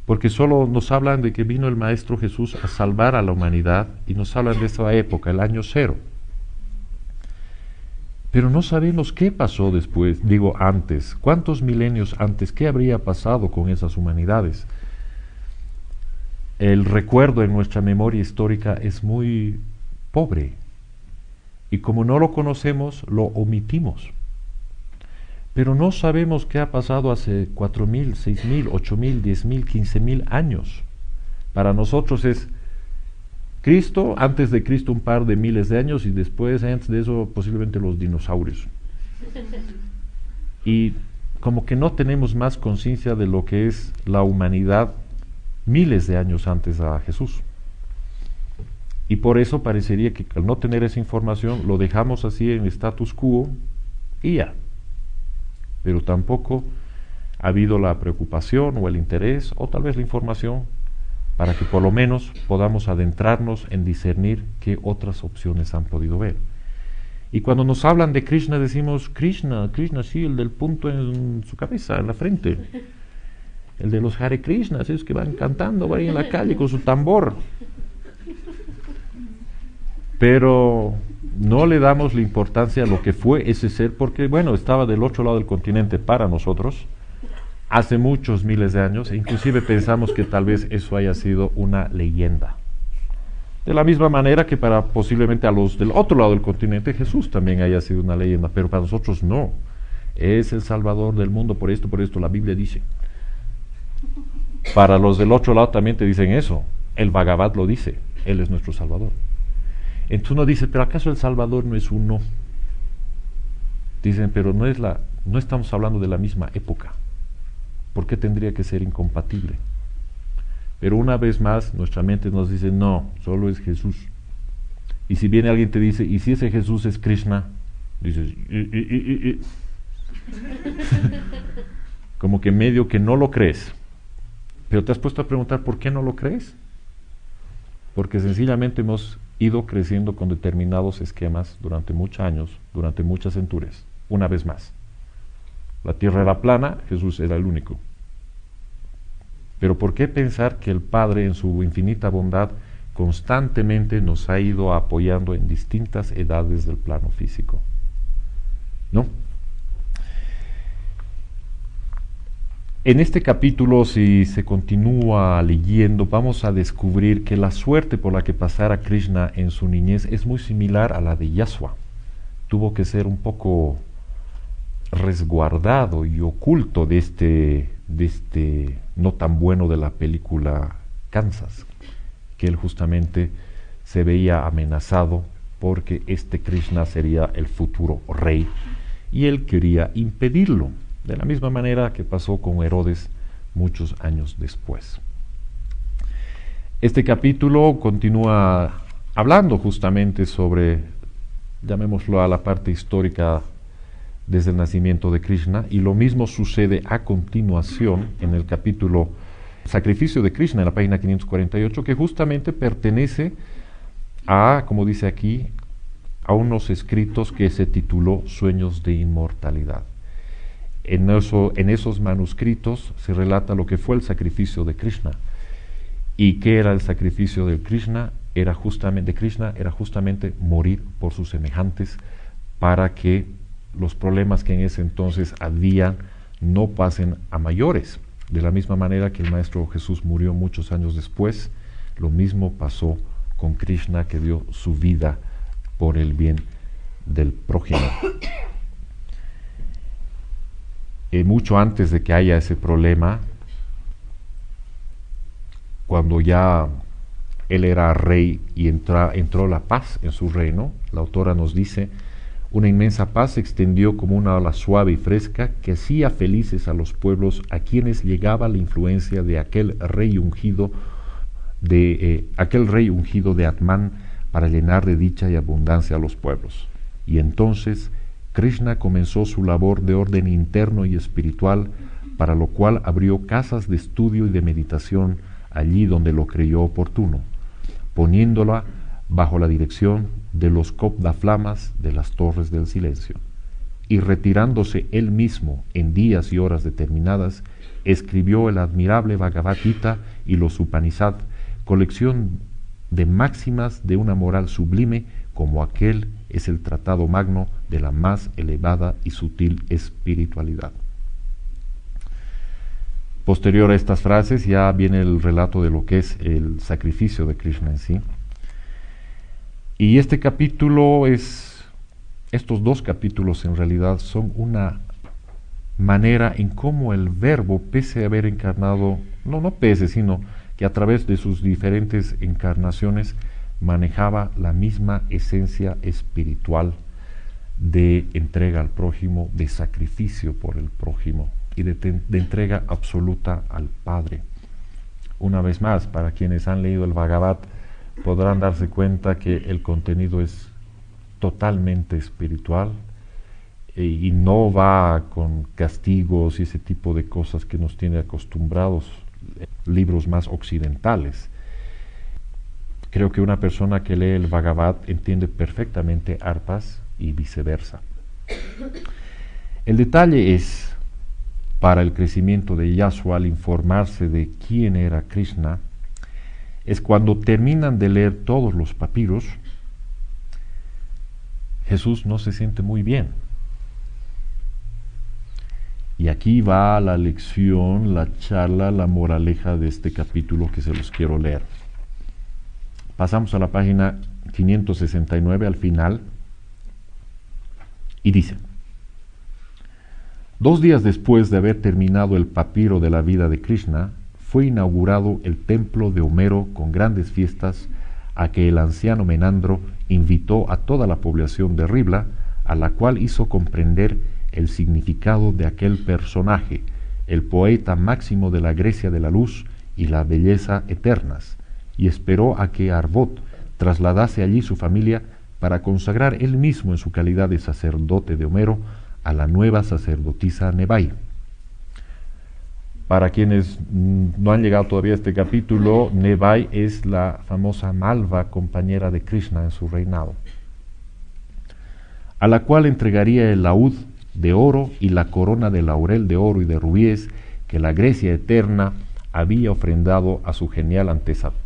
Porque solo nos hablan de que vino el Maestro Jesús a salvar a la humanidad y nos hablan de esa época, el año cero. Pero no sabemos qué pasó después, antes, cuántos milenios antes, qué habría pasado con esas humanidades. El recuerdo en nuestra memoria histórica es muy pobre y como no lo conocemos, lo omitimos. Pero no sabemos qué ha pasado hace 4.000, 6.000, 8.000, 10.000, 15.000 años. Para nosotros es Cristo, antes de Cristo un par de miles de años y después, antes de eso, posiblemente los dinosaurios. Y como que no tenemos más conciencia de lo que es la humanidad miles de años antes a Jesús. Y por eso parecería que al no tener esa información lo dejamos así en status quo y ya. Pero tampoco ha habido la preocupación o el interés o tal vez la información para que por lo menos podamos adentrarnos en discernir qué otras opciones han podido ver. Y cuando nos hablan de Krishna decimos: Krishna, sí, el del punto en su cabeza, en la frente. El de los Hare Krishnas, esos que van cantando ahí en la calle con su tambor. Pero no le damos la importancia a lo que fue ese ser, porque estaba del otro lado del continente para nosotros, hace muchos miles de años, e inclusive pensamos que tal vez eso haya sido una leyenda. De la misma manera que para posiblemente a los del otro lado del continente Jesús también haya sido una leyenda, pero para nosotros no. Es el Salvador del mundo, por esto, la Biblia dice. Para los del otro lado también te dicen eso. El Bhagavad lo dice, Él es nuestro Salvador. Entonces uno dice: ¿pero acaso el Salvador no es uno? Dicen: pero no estamos hablando de la misma época. ¿Por qué tendría que ser incompatible? Pero una vez más nuestra mente nos dice: no, solo es Jesús. Y si viene alguien y te dice: ¿y si ese Jesús es Krishna? Dices: como que medio que no lo crees. Pero te has puesto a preguntar: ¿por qué no lo crees? Porque sencillamente hemos ido creciendo con determinados esquemas durante muchos años, durante muchas centurias. Una vez más, la tierra era plana, Jesús era el único. Pero ¿por qué pensar que el Padre en su infinita bondad constantemente nos ha ido apoyando en distintas edades del plano físico? ¿No? En este capítulo, si se continúa leyendo, vamos a descubrir que la suerte por la que pasara Krishna en su niñez es muy similar a la de Yasua. Tuvo que ser un poco resguardado y oculto de este no tan bueno de la película Kansas, que él justamente se veía amenazado porque este Krishna sería el futuro rey y él quería impedirlo. De la misma manera que pasó con Herodes muchos años después. Este capítulo continúa hablando justamente sobre, llamémoslo, a la parte histórica desde el nacimiento de Krishna, y lo mismo sucede a continuación en el capítulo Sacrificio de Krishna, en la página 548, que justamente pertenece a, como dice aquí, a unos escritos que se tituló Sueños de Inmortalidad. En esos manuscritos se relata lo que fue el sacrificio de Krishna. ¿Y qué era el sacrificio de Krishna? Era justamente morir por sus semejantes, para que los problemas que en ese entonces había no pasen a mayores. De la misma manera que el Maestro Jesús murió muchos años después, lo mismo pasó con Krishna, que dio su vida por el bien del prójimo. Mucho antes de que haya ese problema, cuando ya él era rey y entró la paz en su reino, la autora nos dice: una inmensa paz se extendió como una ola suave y fresca que hacía felices a los pueblos a quienes llegaba la influencia de aquel rey ungido de Atman, para llenar de dicha y abundancia a los pueblos. Y entonces Krishna comenzó su labor de orden interno y espiritual, para lo cual abrió casas de estudio y de meditación allí donde lo creyó oportuno, poniéndola bajo la dirección de los copdaflamas de las torres del silencio. Y retirándose él mismo en días y horas determinadas, escribió el admirable Bhagavad Gita y los Upanishad, colección de máximas de una moral sublime, como aquel es el tratado magno de la más elevada y sutil espiritualidad. Posterior a estas frases ya viene el relato de lo que es el sacrificio de Krishna en sí. Y estos dos capítulos en realidad son una manera en cómo el Verbo, pese a haber encarnado, sino que a través de sus diferentes encarnaciones manejaba la misma esencia espiritual de entrega al prójimo, de sacrificio por el prójimo y de entrega absoluta al Padre. Una vez más, para quienes han leído el Bhagavad, podrán darse cuenta que el contenido es totalmente espiritual y no va con castigos y ese tipo de cosas que nos tiene acostumbrados libros más occidentales. Creo que una persona que lee el Bhagavad entiende perfectamente arpas y viceversa. El detalle es, para el crecimiento de Yashua al informarse de quién era Krishna, es cuando terminan de leer todos los papiros, Jesús no se siente muy bien. Y aquí va la lección, la charla, la moraleja de este capítulo que se los quiero leer. Pasamos a la página 569 al final y dice: 2 días después de haber terminado el papiro de la vida de Krishna, fue inaugurado el templo de Homero con grandes fiestas, a que el anciano Menandro invitó a toda la población de Ribla, a la cual hizo comprender el significado de aquel personaje, el poeta máximo de la Grecia de la luz y la belleza eternas, y esperó a que Arbot trasladase allí su familia para consagrar él mismo en su calidad de sacerdote de Homero a la nueva sacerdotisa Nebai. Para quienes no han llegado todavía a este capítulo, Nebai es la famosa Malva, compañera de Krishna en su reinado, a la cual entregaría el laúd de oro y la corona de laurel de oro y de rubíes que la Grecia eterna había ofrendado a su genial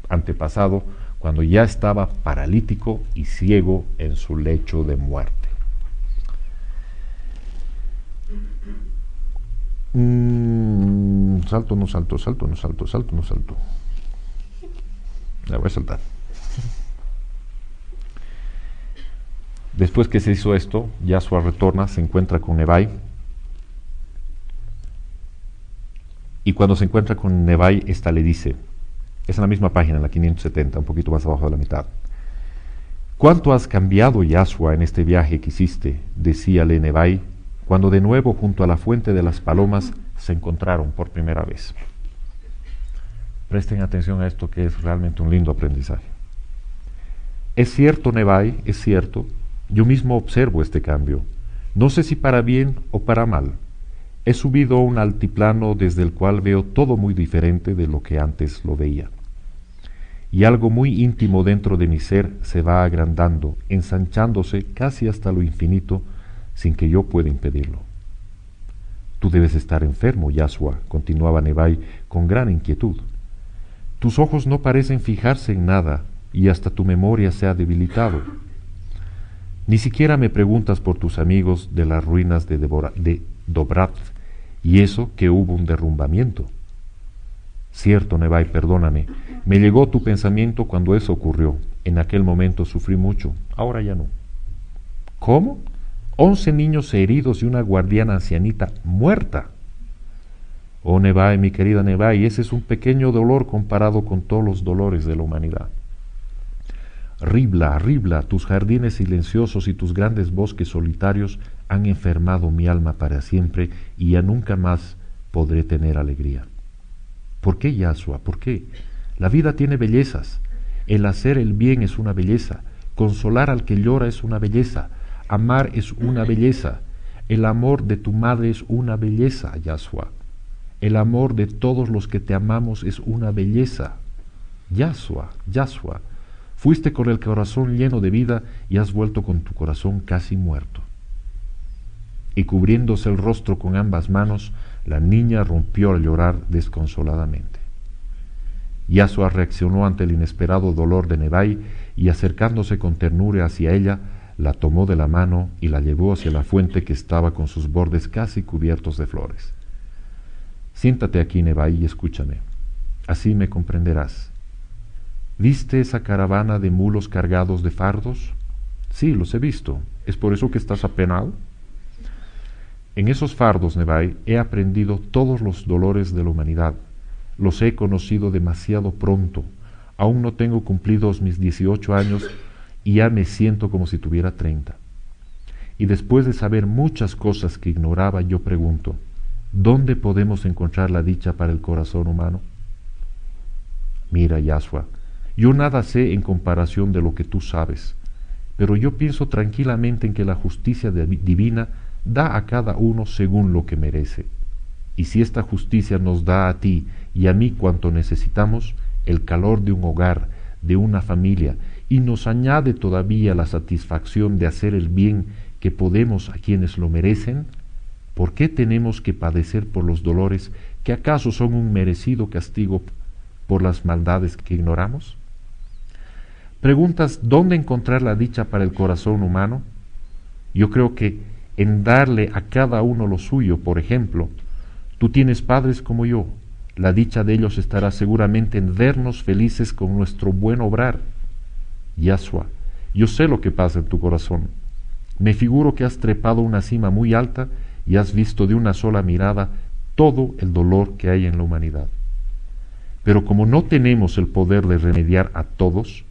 antepasado cuando ya estaba paralítico y ciego en su lecho de muerte. Salto. La voy a saltar. Después que se hizo esto, Yashua retorna, se encuentra con Nebai. Y cuando se encuentra con Nebai, esta le dice, es en la misma página, en la 570, un poquito más abajo de la mitad: ¿Cuánto has cambiado, Yashua, en este viaje que hiciste? Decíale Nebai, cuando de nuevo junto a la fuente de las palomas se encontraron por primera vez. Presten atención a esto, que es realmente un lindo aprendizaje. Es cierto, Nebai, es cierto, yo mismo observo este cambio. No sé si para bien o para mal. He subido a un altiplano desde el cual veo todo muy diferente de lo que antes lo veía. Y algo muy íntimo dentro de mi ser se va agrandando, ensanchándose casi hasta lo infinito, sin que yo pueda impedirlo. Tú debes estar enfermo, Yashua, continuaba Nebai con gran inquietud. Tus ojos no parecen fijarse en nada, y hasta tu memoria se ha debilitado. Ni siquiera me preguntas por tus amigos de las ruinas de Dobrat, y eso que hubo un derrumbamiento. Cierto, Nebai, perdóname, me llegó tu pensamiento cuando eso ocurrió. En aquel momento sufrí mucho, ahora ya no. ¿Cómo? 11 niños heridos y una guardiana ancianita muerta. Oh, Nebai, mi querida Nebai, ese es un pequeño dolor comparado con todos los dolores de la humanidad. Ribla, Ribla, tus jardines silenciosos y tus grandes bosques solitarios han enfermado mi alma para siempre y ya nunca más podré tener alegría. ¿Por qué, Yashua? ¿Por qué? La vida tiene bellezas. El hacer el bien es una belleza. Consolar al que llora es una belleza. Amar es una belleza. El amor de tu madre es una belleza, Yashua. El amor de todos los que te amamos es una belleza. Yashua, Yashua, fuiste con el corazón lleno de vida y has vuelto con tu corazón casi muerto. Y cubriéndose el rostro con ambas manos, la niña rompió a llorar desconsoladamente. Yashua reaccionó ante el inesperado dolor de Nebai y acercándose con ternura hacia ella, la tomó de la mano y la llevó hacia la fuente que estaba con sus bordes casi cubiertos de flores. Siéntate aquí, Nebai, y escúchame. Así me comprenderás. ¿Viste esa caravana de mulos cargados de fardos? Sí, los he visto. ¿Es por eso que estás apenado? En esos fardos, Nebai, he aprendido todos los dolores de la humanidad. Los he conocido demasiado pronto. Aún no tengo cumplidos mis 18 años y ya me siento como si tuviera 30. Y después de saber muchas cosas que ignoraba, yo pregunto, ¿dónde podemos encontrar la dicha para el corazón humano? Mira, Yashua, yo nada sé en comparación de lo que tú sabes, pero yo pienso tranquilamente en que la justicia divina da a cada uno según lo que merece. Y si esta justicia nos da a ti y a mí cuanto necesitamos, el calor de un hogar, de una familia, y nos añade todavía la satisfacción de hacer el bien que podemos a quienes lo merecen, ¿por qué tenemos que padecer por los dolores que acaso son un merecido castigo por las maldades que ignoramos? ¿Preguntas dónde encontrar la dicha para el corazón humano? Yo creo que en darle a cada uno lo suyo. Por ejemplo, tú tienes padres como yo. La dicha de ellos estará seguramente en vernos felices con nuestro buen obrar. Yashua, yo sé lo que pasa en tu corazón. Me figuro que has trepado una cima muy alta y has visto de una sola mirada todo el dolor que hay en la humanidad. Pero como no tenemos el poder de remediar a todos,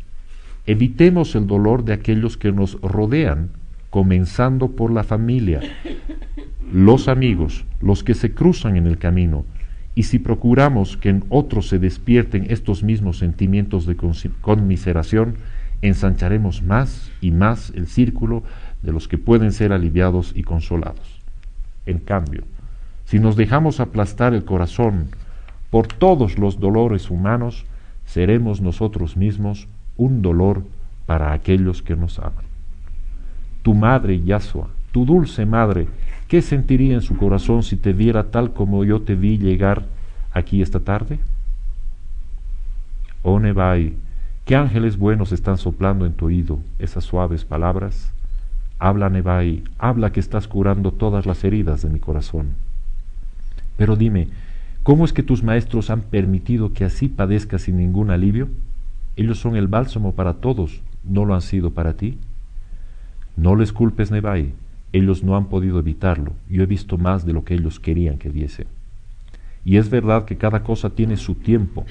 evitemos el dolor de aquellos que nos rodean, comenzando por la familia, los amigos, los que se cruzan en el camino, y si procuramos que en otros se despierten estos mismos sentimientos de conmiseración, ensancharemos más y más el círculo de los que pueden ser aliviados y consolados. En cambio, si nos dejamos aplastar el corazón por todos los dolores humanos, seremos nosotros mismos un dolor para aquellos que nos aman. Tu madre, Yashua, tu dulce madre, ¿qué sentiría en su corazón si te viera tal como yo te vi llegar aquí esta tarde? Oh Nebai, ¿qué ángeles buenos están soplando en tu oído esas suaves palabras? Habla, Nebai, habla, que estás curando todas las heridas de mi corazón. Pero dime, ¿cómo es que tus maestros han permitido que así padezcas sin ningún alivio? Ellos son el bálsamo para todos, ¿no lo han sido para ti? No les culpes, Nebai, ellos no han podido evitarlo. Yo he visto más de lo que ellos querían que viese. Y es verdad que cada cosa tiene su tiempo.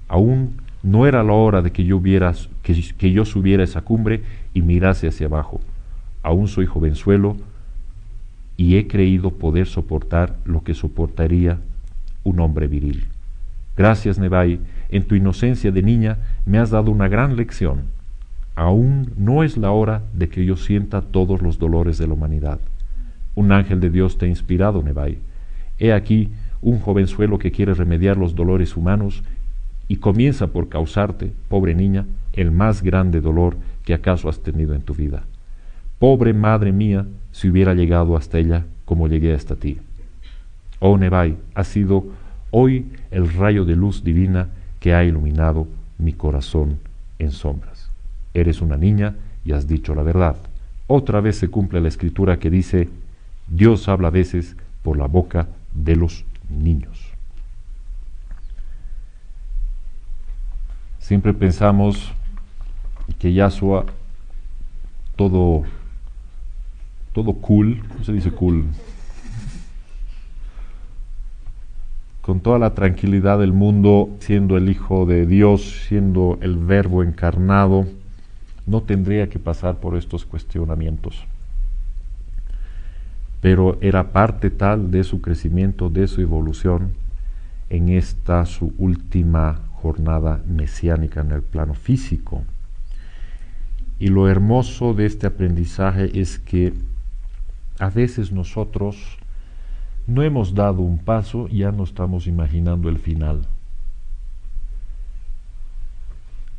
Aún no era la hora de que yo subiera esa cumbre y mirase hacia abajo. Aún soy jovenzuelo y he creído poder soportar lo que soportaría un hombre viril. Gracias, Nebai, En tu inocencia de niña me has dado una gran lección. Aún no es la hora de que yo sienta todos los dolores de la humanidad. Un ángel de Dios te ha inspirado, Nebai. He aquí un jovenzuelo que quiere remediar los dolores humanos y comienza por causarte, pobre niña, el más grande dolor que acaso has tenido en tu vida. Pobre madre mía, si hubiera llegado hasta ella como llegué hasta ti. Oh Nebai, has sido hoy el rayo de luz divina que ha iluminado mi corazón en sombras. Eres una niña y has dicho la verdad. Otra vez se cumple la escritura que dice: Dios habla a veces por la boca de los niños. Siempre pensamos que Yahshua, todo cool, ¿cómo se dice cool? Con toda la tranquilidad del mundo, siendo el Hijo de Dios, siendo el Verbo encarnado, no tendría que pasar por estos cuestionamientos. Pero era parte tal de su crecimiento, de su evolución, en esta su última jornada mesiánica en el plano físico. Y lo hermoso de este aprendizaje es que a veces nosotros no hemos dado un paso y ya no estamos imaginando el final.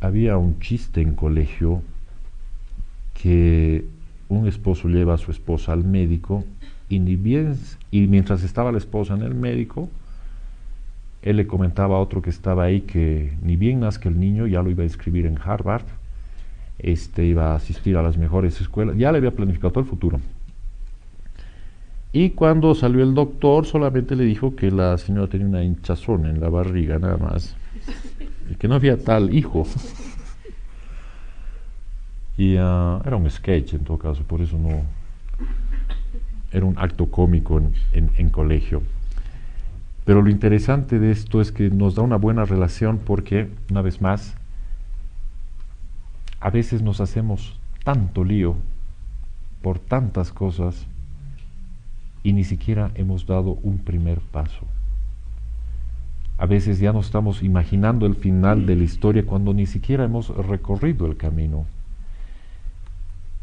Había un chiste en colegio que un esposo lleva a su esposa al médico y mientras estaba la esposa en el médico, él le comentaba a otro que estaba ahí que ni bien nazca el niño ya lo iba a inscribir en Harvard, iba a asistir a las mejores escuelas, ya le había planificado todo el futuro. Y cuando salió el doctor solamente le dijo que la señora tenía una hinchazón en la barriga nada más y que no había tal hijo. Y era un sketch en todo caso, por eso no era un acto cómico en colegio. Pero lo interesante de esto es que nos da una buena relación porque, una vez más, a veces nos hacemos tanto lío por tantas cosas y ni siquiera hemos dado un primer paso. A veces ya nos estamos imaginando el final de la historia cuando ni siquiera hemos recorrido el camino.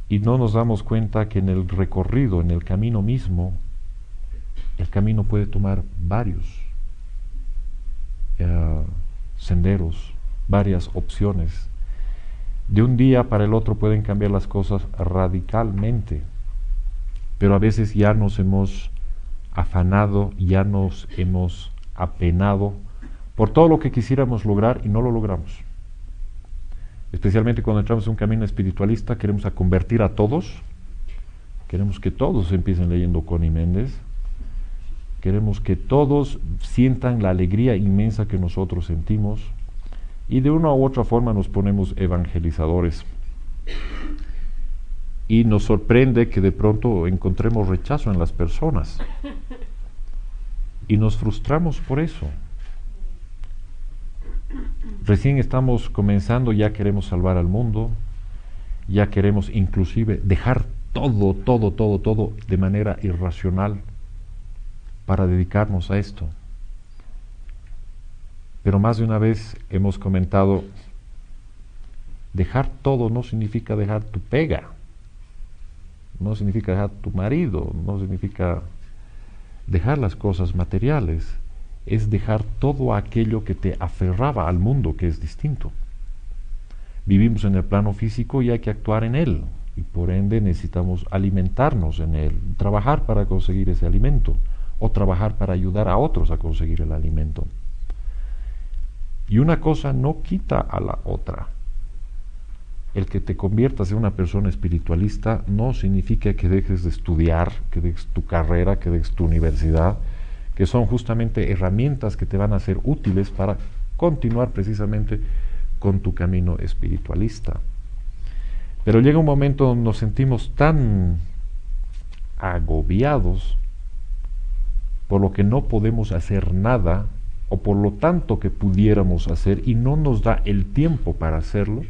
Y no nos damos cuenta que en el recorrido, en el camino mismo, el camino puede tomar varios senderos, varias opciones. De un día para el otro pueden cambiar las cosas radicalmente, pero a veces ya nos hemos afanado, ya nos hemos apenado por todo lo que quisiéramos lograr y no lo logramos. Especialmente cuando entramos en un camino espiritualista, queremos convertir a todos, queremos que todos empiecen leyendo Connie Méndez, queremos que todos sientan la alegría inmensa que nosotros sentimos y de una u otra forma nos ponemos evangelizadores. Y nos sorprende que de pronto encontremos rechazo en las personas y nos frustramos por eso. Recién estamos comenzando, ya queremos salvar al mundo, ya queremos inclusive dejar todo de manera irracional para dedicarnos a esto. Pero más de una vez hemos comentado, dejar todo no significa dejar tu pega, no significa dejar tu marido, no significa dejar las cosas materiales, es dejar todo aquello que te aferraba al mundo, que es distinto. Vivimos en el plano físico y hay que actuar en él, y por ende necesitamos alimentarnos en él, trabajar para conseguir ese alimento, o trabajar para ayudar a otros a conseguir el alimento. Y una cosa no quita a la otra. El que te conviertas en una persona espiritualista no significa que dejes de estudiar, que dejes tu carrera, que dejes tu universidad, que son justamente herramientas que te van a ser útiles para continuar precisamente con tu camino espiritualista. Pero llega un momento donde nos sentimos tan agobiados por lo que no podemos hacer nada, o por lo tanto que pudiéramos hacer y no nos da el tiempo para hacerlo,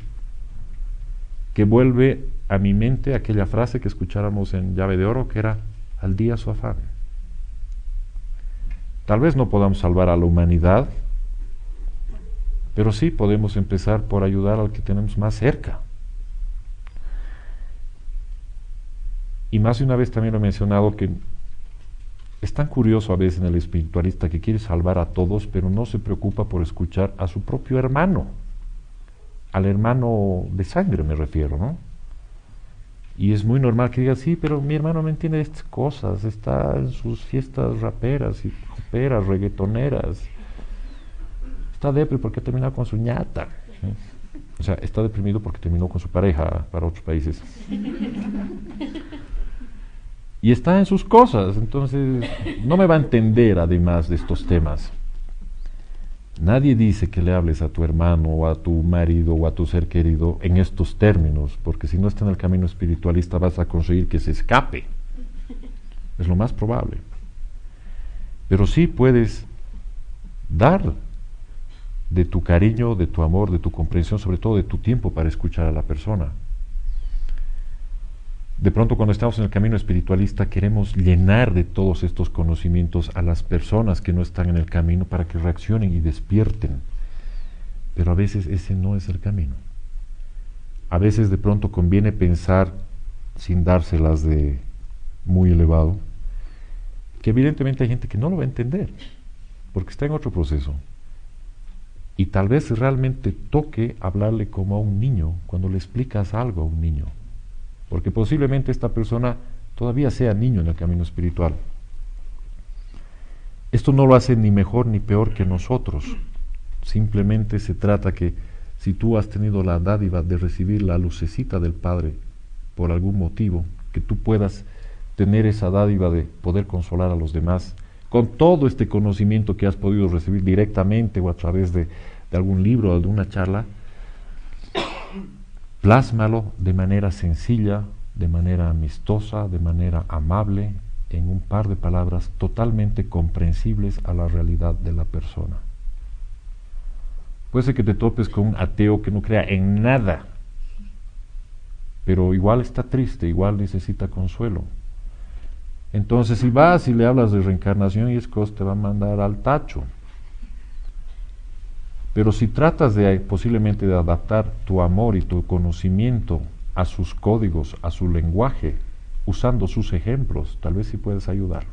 que vuelve a mi mente aquella frase que escucháramos en Llave de Oro, que era: al día su afán. Tal vez no podamos salvar a la humanidad, Pero sí podemos empezar por ayudar al que tenemos más cerca. Y más de una vez también lo he mencionado que es tan curioso a veces en el espiritualista que quiere salvar a todos, pero no se preocupa por escuchar a su propio hermano, al hermano de sangre me refiero, ¿no? Y es muy normal que diga, sí, pero mi hermano no entiende estas cosas, está en sus fiestas raperas y joperas, reggaetoneras, está deprimido porque ha terminado con su ñata, ¿sí? O sea, está deprimido porque terminó con su pareja para otros países. Y está en sus cosas, entonces no me va a entender además de estos temas. Nadie dice que le hables a tu hermano o a tu marido o a tu ser querido en estos términos, porque si no está en el camino espiritualista vas a conseguir que se escape. Es lo más probable. Pero sí puedes dar de tu cariño, de tu amor, de tu comprensión, sobre todo de tu tiempo para escuchar a la persona. De pronto cuando estamos en el camino espiritualista queremos llenar de todos estos conocimientos a las personas que no están en el camino para que reaccionen y despierten. Pero a veces ese no es el camino. A veces de pronto conviene pensar, sin dárselas de muy elevado, que evidentemente hay gente que no lo va a entender, porque está en otro proceso. Y tal vez realmente toque hablarle como a un niño, cuando le explicas algo a un niño. Porque posiblemente esta persona todavía sea niño en el camino espiritual. Esto no lo hace ni mejor ni peor que nosotros. Simplemente se trata que si tú has tenido la dádiva de recibir la lucecita del Padre por algún motivo, que tú puedas tener esa dádiva de poder consolar a los demás, con todo este conocimiento que has podido recibir directamente o a través de algún libro o de una charla, plásmalo de manera sencilla, de manera amistosa, de manera amable, en un par de palabras totalmente comprensibles a la realidad de la persona. Puede ser que te topes con un ateo que no crea en nada, pero igual está triste, igual necesita consuelo. Entonces si vas y le hablas de reencarnación y esas te va a mandar al tacho. Pero si tratas posiblemente de adaptar tu amor y tu conocimiento a sus códigos, a su lenguaje, usando sus ejemplos, tal vez sí puedes ayudarlo.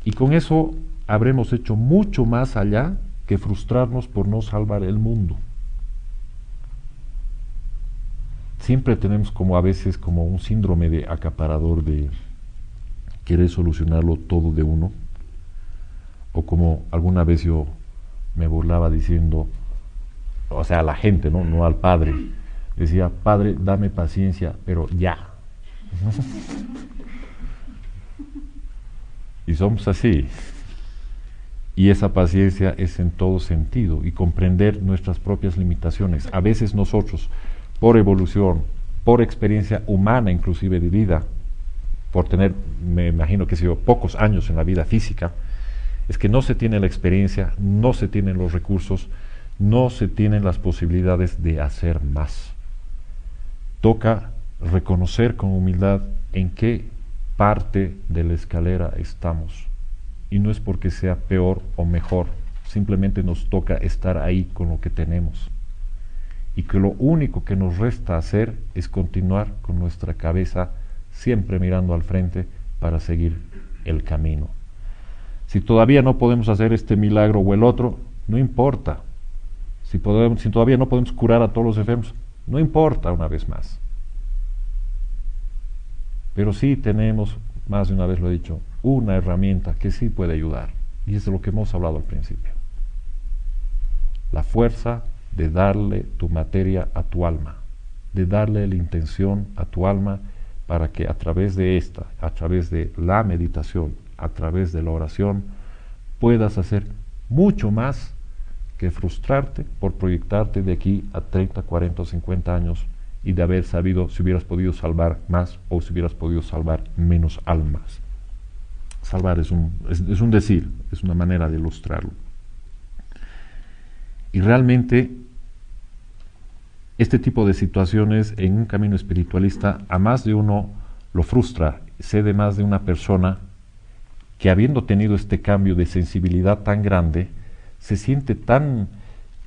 Y con eso habremos hecho mucho más allá que frustrarnos por no salvar el mundo. Siempre tenemos como a veces como un síndrome de acaparador de querer solucionarlo todo de uno, o como alguna vez yo me burlaba diciendo, o sea, a la gente, no al Padre, decía, Padre, dame paciencia, pero ya. Y somos así. Y esa paciencia es en todo sentido, y comprender nuestras propias limitaciones. A veces nosotros, por evolución, por experiencia humana inclusive de vida, por tener, me imagino que pocos años en la vida física, es que no se tiene la experiencia, no se tienen los recursos, no se tienen las posibilidades de hacer más. Toca reconocer con humildad en qué parte de la escalera estamos. Y no es porque sea peor o mejor, simplemente nos toca estar ahí con lo que tenemos. Y que lo único que nos resta hacer es continuar con nuestra cabeza siempre mirando al frente para seguir el camino. Si todavía no podemos hacer este milagro o el otro, no importa. Si todavía no podemos curar a todos los enfermos, no importa una vez más. Pero sí tenemos, más de una vez lo he dicho, una herramienta que sí puede ayudar. Y es de lo que hemos hablado al principio. La fuerza de darle tu materia a tu alma, de darle la intención a tu alma para que a través de esta, a través de la meditación, a través de la oración, puedas hacer mucho más que frustrarte por proyectarte de aquí a 30, 40 o 50 años y de haber sabido si hubieras podido salvar más o si hubieras podido salvar menos almas. Salvar es un decir, es una manera de ilustrarlo. Y realmente este tipo de situaciones en un camino espiritualista a más de uno lo frustra. Sé de más de una persona que habiendo tenido este cambio de sensibilidad tan grande, se siente tan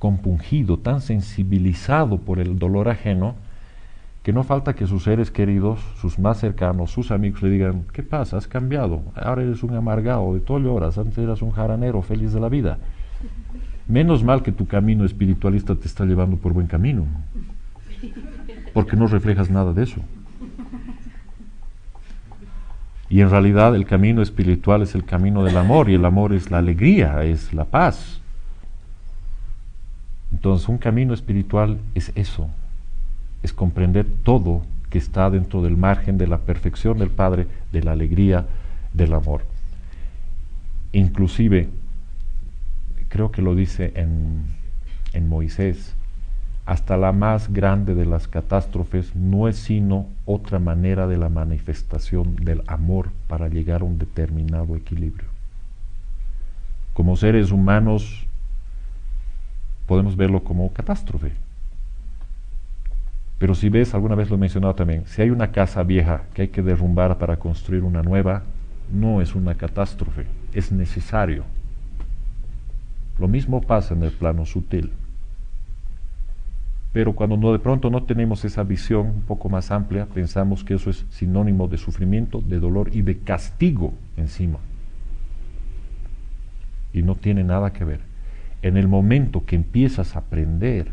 compungido, tan sensibilizado por el dolor ajeno, que no falta que sus seres queridos, sus más cercanos, sus amigos le digan: ¿qué pasa? Has cambiado, ahora eres un amargado, de todo lloras, antes eras un jaranero feliz de la vida. Menos mal que tu camino espiritualista te está llevando por buen camino, porque no reflejas nada de eso. Y en realidad el camino espiritual es el camino del amor, y el amor es la alegría, es la paz. Entonces un camino espiritual es eso, es comprender todo que está dentro del margen de la perfección del Padre, de la alegría, del amor. Inclusive, creo que lo dice en Moisés, hasta la más grande de las catástrofes no es sino otra manera de la manifestación del amor para llegar a un determinado equilibrio. Como seres humanos podemos verlo como catástrofe. Pero si ves, alguna vez lo he mencionado también, si hay una casa vieja que hay que derrumbar para construir una nueva, no es una catástrofe, es necesario. Lo mismo pasa en el plano sutil. Pero cuando de pronto no tenemos esa visión un poco más amplia, pensamos que eso es sinónimo de sufrimiento, de dolor y de castigo encima. Y no tiene nada que ver. En el momento que empiezas a aprender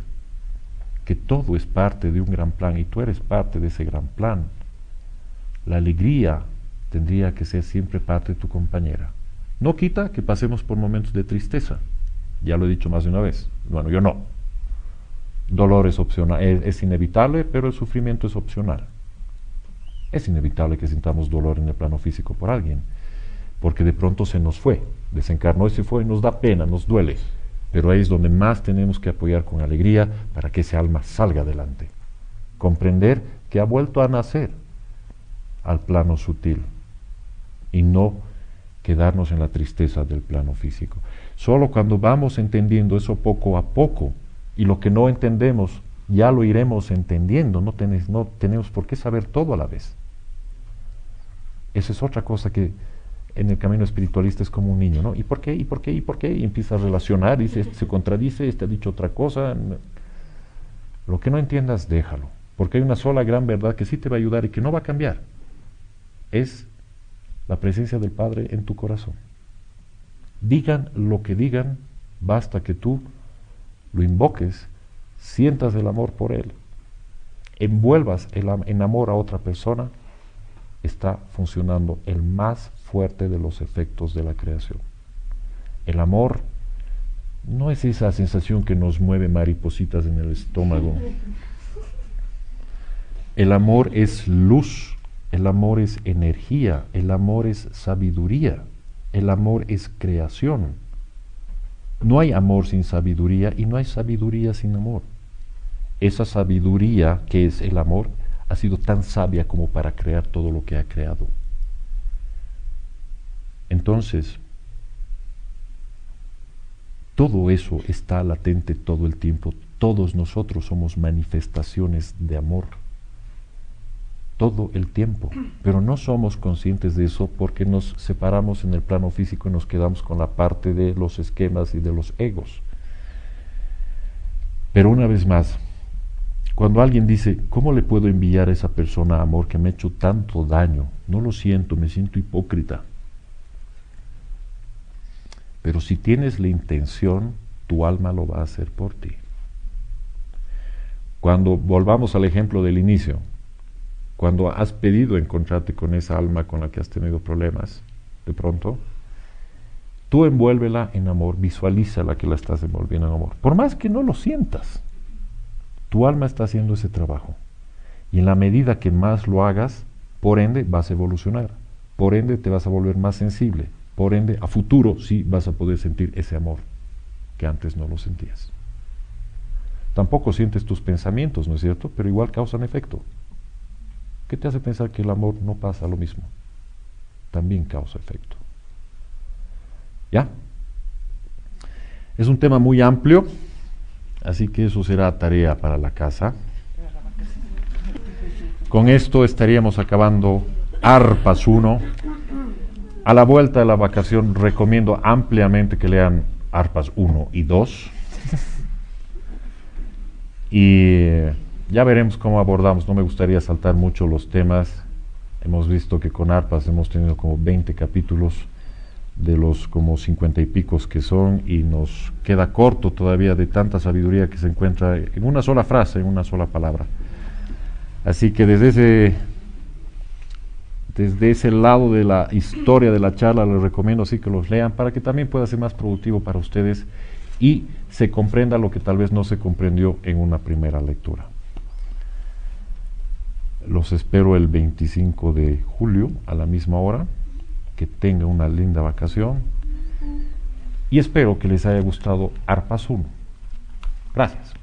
que todo es parte de un gran plan y tú eres parte de ese gran plan, la alegría tendría que ser siempre parte de tu compañera. No quita que pasemos por momentos de tristeza, ya lo he dicho más de una vez. Bueno, yo no. Dolor es opcional, es inevitable, pero el sufrimiento es opcional. Es inevitable que sintamos dolor en el plano físico por alguien, porque de pronto se nos fue, desencarnó y se fue y nos da pena, nos duele. Pero ahí es donde más tenemos que apoyar con alegría para que ese alma salga adelante. Comprender que ha vuelto a nacer al plano sutil y no quedarnos en la tristeza del plano físico. Solo cuando vamos entendiendo eso poco a poco, y lo que no entendemos ya lo iremos entendiendo, no tenemos por qué saber todo a la vez. Esa es otra cosa que en el camino espiritualista es como un niño, ¿no? ¿Y por qué? ¿Y por qué? ¿Y por qué? Y empieza a relacionar, dice, este se contradice, este ha dicho otra cosa. Lo que no entiendas, déjalo, porque hay una sola gran verdad que sí te va a ayudar y que no va a cambiar. Es la presencia del Padre en tu corazón. Digan lo que digan, basta que tú lo invoques, sientas el amor por Él, envuelvas en amor a otra persona, está funcionando el más fuerte de los efectos de la creación. El amor no es esa sensación que nos mueve maripositas en el estómago. El amor es luz, el amor es energía, el amor es sabiduría, el amor es creación. No hay amor sin sabiduría y no hay sabiduría sin amor. Esa sabiduría que es el amor ha sido tan sabia como para crear todo lo que ha creado. Entonces, todo eso está latente todo el tiempo. Todos nosotros somos manifestaciones de amor. Todo el tiempo. Pero no somos conscientes de eso porque nos separamos en el plano físico y nos quedamos con la parte de los esquemas y de los egos. Pero una vez más, cuando alguien dice, ¿cómo le puedo enviar a esa persona amor que me ha hecho tanto daño? No lo siento, me siento hipócrita. Pero si tienes la intención, tu alma lo va a hacer por ti. Cuando volvamos al ejemplo del inicio, cuando has pedido encontrarte con esa alma con la que has tenido problemas, de pronto, tú envuélvela en amor, visualízala que la estás envolviendo en amor. Por más que no lo sientas, tu alma está haciendo ese trabajo. Y en la medida que más lo hagas, por ende vas a evolucionar, por ende te vas a volver más sensible, por ende a futuro sí vas a poder sentir ese amor que antes no lo sentías. Tampoco sientes tus pensamientos, ¿no es cierto? Pero igual causan efecto. ¿Qué te hace pensar que el amor no pasa lo mismo? También causa efecto. ¿Ya? Es un tema muy amplio, así que eso será tarea para la casa. Con esto estaríamos acabando Arpas 1. A la vuelta de la vacación recomiendo ampliamente que lean Arpas 1 y 2. y ya veremos cómo abordamos. No me gustaría saltar mucho los temas. Hemos visto que con ARPAS hemos tenido como 20 capítulos de los como 50 y picos que son, y nos queda corto todavía de tanta sabiduría que se encuentra en una sola frase, en una sola palabra. Así que desde ese lado de la historia de la charla les recomiendo así que los lean para que también pueda ser más productivo para ustedes y se comprenda lo que tal vez no se comprendió en una primera lectura. Los espero el 25 de julio a la misma hora. Que tengan una linda vacación y espero que les haya gustado ARPAS 1. Gracias.